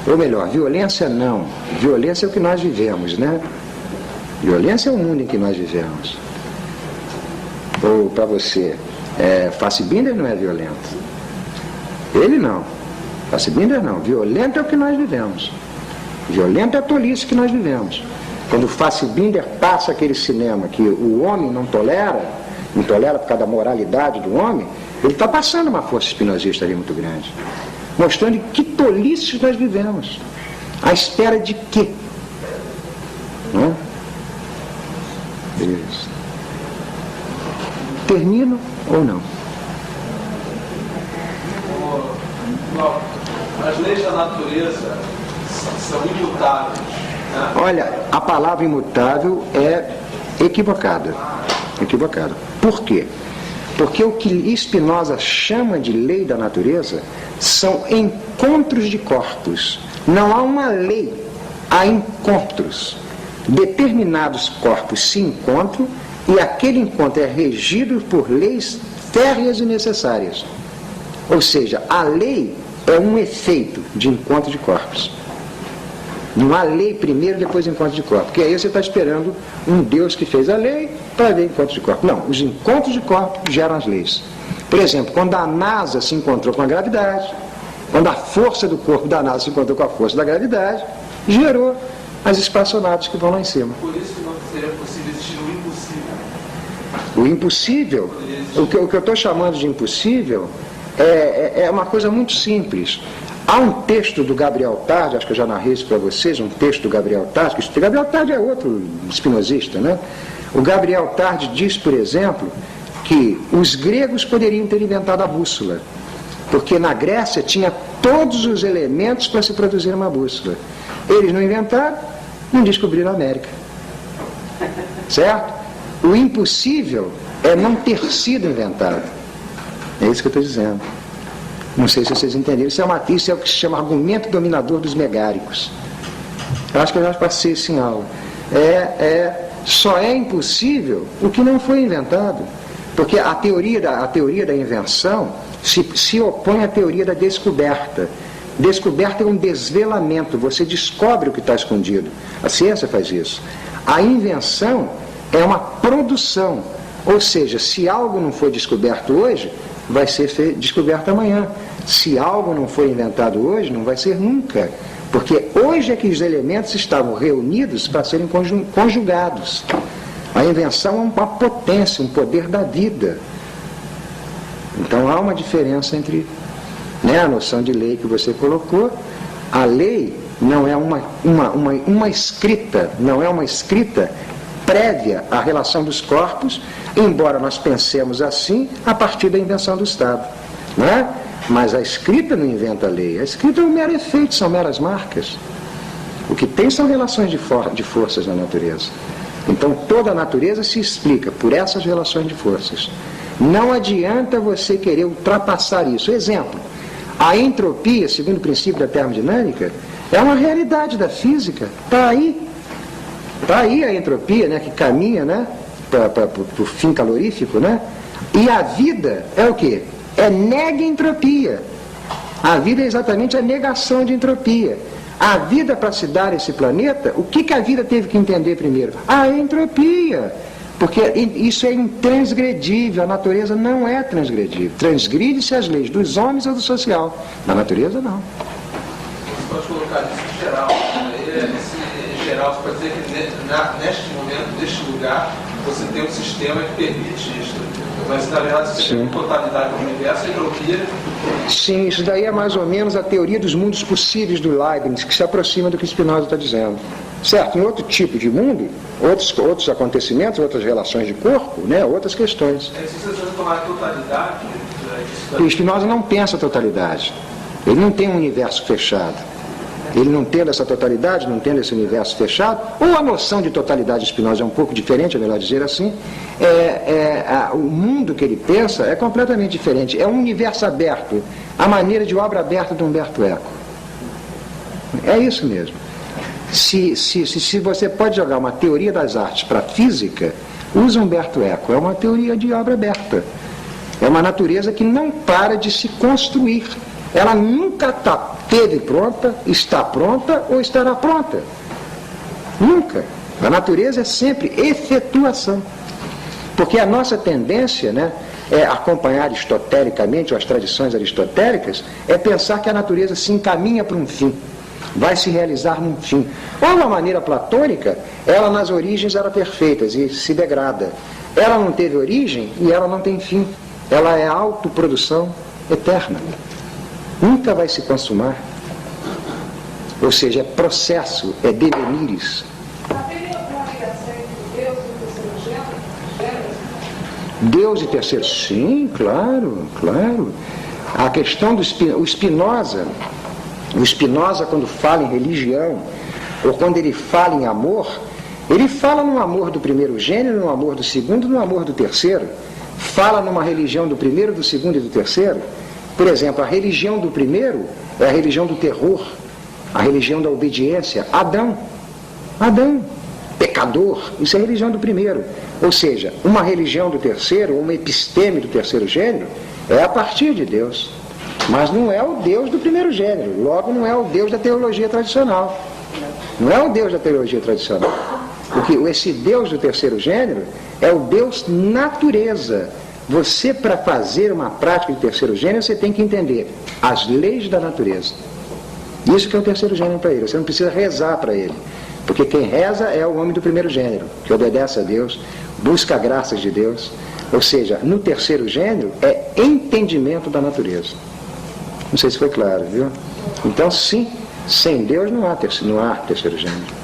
Ou melhor, violência não. Violência é o que nós vivemos, né? Violência é o mundo em que nós vivemos. Ou para você, Fassbinder não é violento. Ele não. Fassbinder não. Violento é o que nós vivemos. Violento é a tolice que nós vivemos. Quando Fassbinder passa aquele cinema que o homem não tolera por causa da moralidade do homem, ele está passando uma força espinosista ali muito grande. Mostrando que tolices nós vivemos. À espera de quê? Não? Isso. Termino ou não? As leis da natureza são imutáveis, né? Olha, a palavra imutável é equivocada. Por quê? Porque o que Spinoza chama de lei da natureza são encontros de corpos. Não há uma lei, há encontros. Determinados corpos se encontram e aquele encontro é regido por leis férreas e necessárias. Ou seja, a lei é um efeito de encontro de corpos. Não há lei primeiro, depois encontro de corpos. Porque aí você está esperando um Deus que fez a lei para ver encontro de corpos. Não, os encontros de corpos geram as leis. Por exemplo, quando a NASA se encontrou com a gravidade, quando a força do corpo da NASA se encontrou com a força da gravidade, gerou as espaçonaves que vão lá em cima. Por isso que não seria possível existir o impossível. O impossível, o que eu estou chamando de impossível, é uma coisa muito simples. Há um texto do Gabriel Tarde, acho que eu já narrei isso para vocês, um texto do Gabriel Tarde, que o Gabriel Tarde é outro espinosista, né? O Gabriel Tarde diz, por exemplo, que os gregos poderiam ter inventado a bússola, porque na Grécia tinha todos os elementos para se produzir uma bússola. Eles não inventaram, não descobriram a América. Certo? O impossível é não ter sido inventado. É isso que eu estou dizendo. Não sei se vocês entenderam. Isso é o que se chama argumento dominador dos megáricos. Eu acho que eu já passei isso em aula. Só é impossível o que não foi inventado. Porque a teoria da invenção se opõe à teoria da descoberta. Descoberta é um desvelamento, você descobre o que está escondido. A ciência faz isso. A invenção é uma produção. Ou seja, se algo não foi descoberto hoje, vai ser descoberto amanhã. Se algo não foi inventado hoje, não vai ser nunca. Porque hoje é que os elementos estavam reunidos para serem conjugados. A invenção é uma potência, um poder da vida. Então há uma diferença entre a noção de lei que você colocou. A lei não é uma escrita, não é uma escrita prévia à relação dos corpos, embora nós pensemos assim a partir da invenção do Estado. Não é? Mas a escrita não inventa a lei. A escrita é um mero efeito, são meras marcas. O que tem são relações de forças na natureza. Então toda a natureza se explica por essas relações de forças. Não adianta você querer ultrapassar isso. Exemplo, a entropia, segundo o princípio da termodinâmica, é uma realidade da física. Está aí. Está aí a entropia, né, que caminha, né, para o fim calorífico, né? E a vida é o quê? É nega-entropia. A vida é exatamente a negação de entropia. A vida, para se dar esse planeta, o que a vida teve que entender primeiro? A entropia. Porque isso é intransgredível, a natureza não é transgredível. Transgride-se as leis dos homens ou do social. Na natureza, não. Você pode colocar isso em geral. Esse geral, você pode dizer que neste momento, neste lugar, você tem um sistema que permite isso. Mas, na verdade, você tem totalidade do universo, a entropia. Sim, isso daí é mais ou menos a teoria dos mundos possíveis do Leibniz, que se aproxima do que Spinoza está dizendo. Certo, em outro tipo de mundo, outros acontecimentos, outras relações de corpo, né, outras questões. Se você tomar a totalidade... O Spinoza não pensa a totalidade. Ele não tem um universo fechado. Ele não tendo essa totalidade, não tendo esse universo fechado, ou a noção de totalidade de Spinoza é um pouco diferente, é melhor dizer assim, o mundo que ele pensa é completamente diferente. É um universo aberto, a maneira de obra aberta de Humberto Eco. É isso mesmo. Se você pode jogar uma teoria das artes para a física, usa Humberto Eco. É uma teoria de obra aberta. É uma natureza que não para de se construir. Ela nunca esteve pronta, está pronta ou estará pronta. Nunca. A natureza é sempre efetuação. Porque a nossa tendência, né, é acompanhar aristotelicamente, ou as tradições aristotélicas, é pensar que a natureza se encaminha para um fim. Vai se realizar num fim. Ou de uma maneira platônica, ela nas origens era perfeita e se degrada. Ela não teve origem e ela não tem fim. Ela é autoprodução eterna. Nunca vai se consumar. Ou seja, é processo, é devenires. Haveria uma ligação entre Deus e o terceiro gênero? Deus e terceiro? Sim, claro, claro. A questão do Spinoza, quando fala em religião, ou quando ele fala em amor, ele fala no amor do primeiro gênero, no amor do segundo, no amor do terceiro. fala numa religião do primeiro, do segundo e do terceiro. Por exemplo, a religião do primeiro é a religião do terror, a religião da obediência. Adão, pecador, isso é a religião do primeiro. Ou seja, uma religião do terceiro, uma episteme do terceiro gênero, é a partir de Deus. Mas não é o Deus do primeiro gênero, logo não é o Deus da teologia tradicional. Não é o Deus da teologia tradicional. Porque esse Deus do terceiro gênero é o Deus natureza. Você, para fazer uma prática de terceiro gênero, você tem que entender as leis da natureza. Isso que é o terceiro gênero para ele. Você não precisa rezar para ele. Porque quem reza é o homem do primeiro gênero, que obedece a Deus, busca graças de Deus. Ou seja, no terceiro gênero é entendimento da natureza. Não sei se foi claro, viu? Então, sim, sem Deus não há terceiro gênero.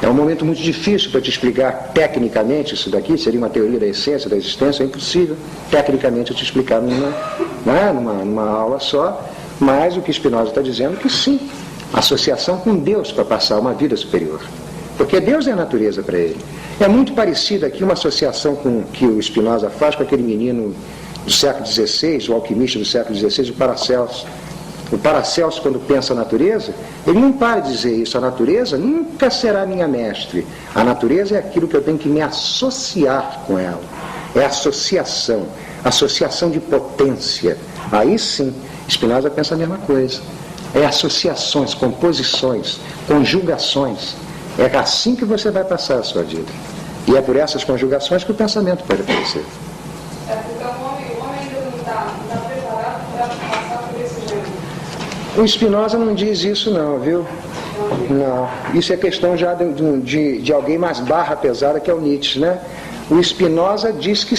É um momento muito difícil para te explicar tecnicamente isso daqui, seria uma teoria da essência, da existência, é impossível tecnicamente eu te explicar numa aula só, mas o que Spinoza está dizendo é que sim, associação com Deus para passar uma vida superior. Porque Deus é a natureza para ele. É muito parecido aqui uma associação que o Spinoza faz com aquele menino do século XVI, o alquimista do século XVI, o Paracelso. O Paracelso, quando pensa a natureza, ele não para de dizer isso. A natureza nunca será minha mestre. A natureza é aquilo que eu tenho que me associar com ela. É associação. Associação de potência. Aí sim, Spinoza pensa a mesma coisa. É associações, composições, conjugações. É assim que você vai passar a sua vida. E é por essas conjugações que o pensamento pode aparecer. Então o homem ainda não está preparado para passar por esse gênero. O Spinoza não diz isso não, viu? Não. Isso é questão já de alguém mais barra pesada, que é o Nietzsche, né? O Spinoza diz que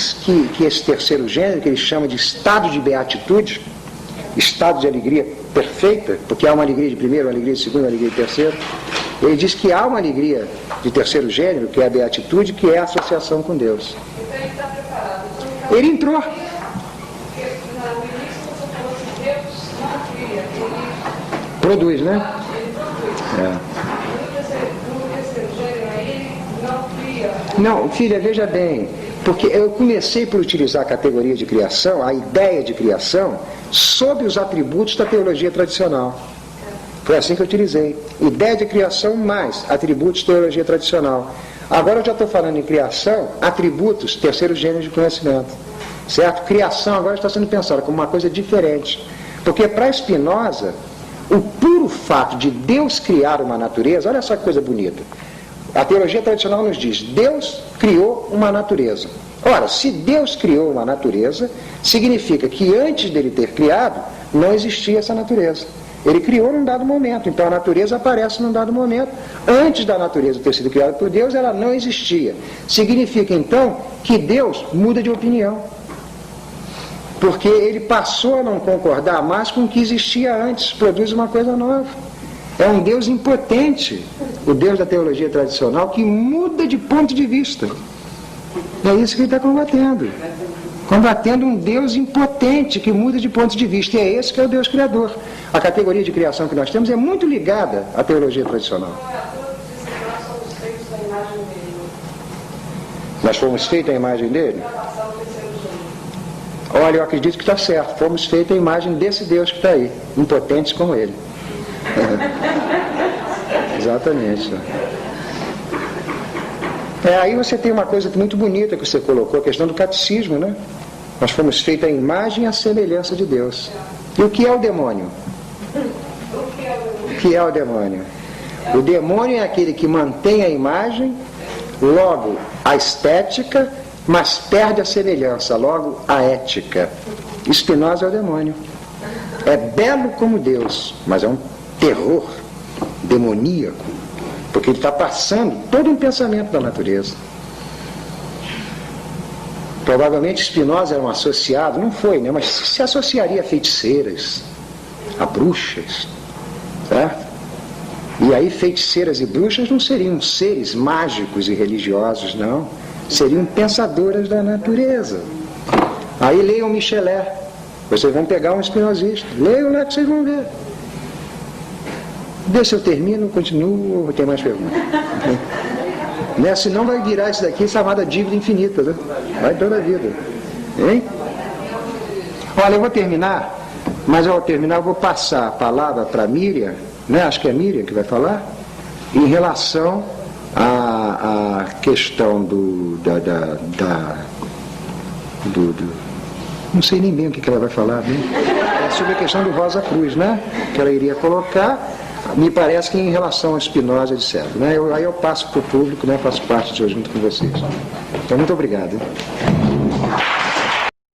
esse terceiro gênero, que ele chama de estado de beatitude, estado de alegria perfeita, porque há uma alegria de primeiro, uma alegria de segundo, uma alegria de terceiro. Ele diz que há uma alegria de terceiro gênero, que é a beatitude, que é a associação com Deus. Então ele está preparado. Ele entrou. Porque no início você falou que Deus não cria, ele Produz, né? produz. É. No terceiro gênero aí, ele não cria. Não, filha, veja bem, porque eu comecei por utilizar a categoria de criação, a ideia de criação, sob os atributos da teologia tradicional. Foi assim que eu utilizei. Ideia de criação mais atributos de teologia tradicional. Agora eu já estou falando em criação, atributos, terceiro gênero de conhecimento. Certo? Criação agora está sendo pensada como uma coisa diferente. Porque para Spinoza, o puro fato de Deus criar uma natureza, olha só que coisa bonita. A teologia tradicional nos diz, Deus criou uma natureza. Ora, se Deus criou uma natureza, significa que antes dele ter criado, não existia essa natureza. Ele criou num dado momento, então a natureza aparece num dado momento. Antes da natureza ter sido criada por Deus, ela não existia. Significa então que Deus muda de opinião. Porque ele passou a não concordar mais com o que existia antes, produz uma coisa nova. É um Deus impotente, o Deus da teologia tradicional, que muda de ponto de vista. É isso que ele está combatendo. Combatendo um Deus impotente, que muda de ponto de vista. E é esse que é o Deus criador. A categoria de criação que nós temos é muito ligada à teologia tradicional. Nós fomos feitos à imagem dele? Olha, eu acredito que está certo. Fomos feitos à imagem desse Deus que está aí, impotentes como ele. Exatamente. Aí você tem uma coisa muito bonita que você colocou, a questão do catecismo, né? Nós fomos feitos à imagem e à semelhança de Deus. E o que é o demônio? O que é o demônio? O demônio é aquele que mantém a imagem, logo a estética, mas perde a semelhança, logo a ética. Spinoza é o demônio. É belo como Deus, mas é um terror demoníaco, porque ele está passando todo um pensamento da natureza. Provavelmente Spinoza era um associado, não foi, né? Mas se associaria a feiticeiras, a bruxas, certo? E aí feiticeiras e bruxas não seriam seres mágicos e religiosos, não. Seriam pensadoras da natureza. Aí leiam Michelet. Vocês vão pegar um espinosista. Leiam lá que vocês vão ver. Deixa eu termino, continuo, ou tem mais perguntas? Né? Senão vai virar isso daqui chamada dívida infinita, né? Vai toda a vida. Hein? Olha, eu vou terminar, mas ao terminar eu vou passar a palavra para a Miriam, né? Acho que é a Miriam que vai falar, em relação à questão não sei nem bem o que ela vai falar, né? É sobre a questão do Rosa Cruz, né? Que ela iria colocar, me parece que em relação a Spinoza, etc. Né? Aí eu passo para o público, né? Faço parte de hoje junto com vocês. Então, muito obrigado. Hein?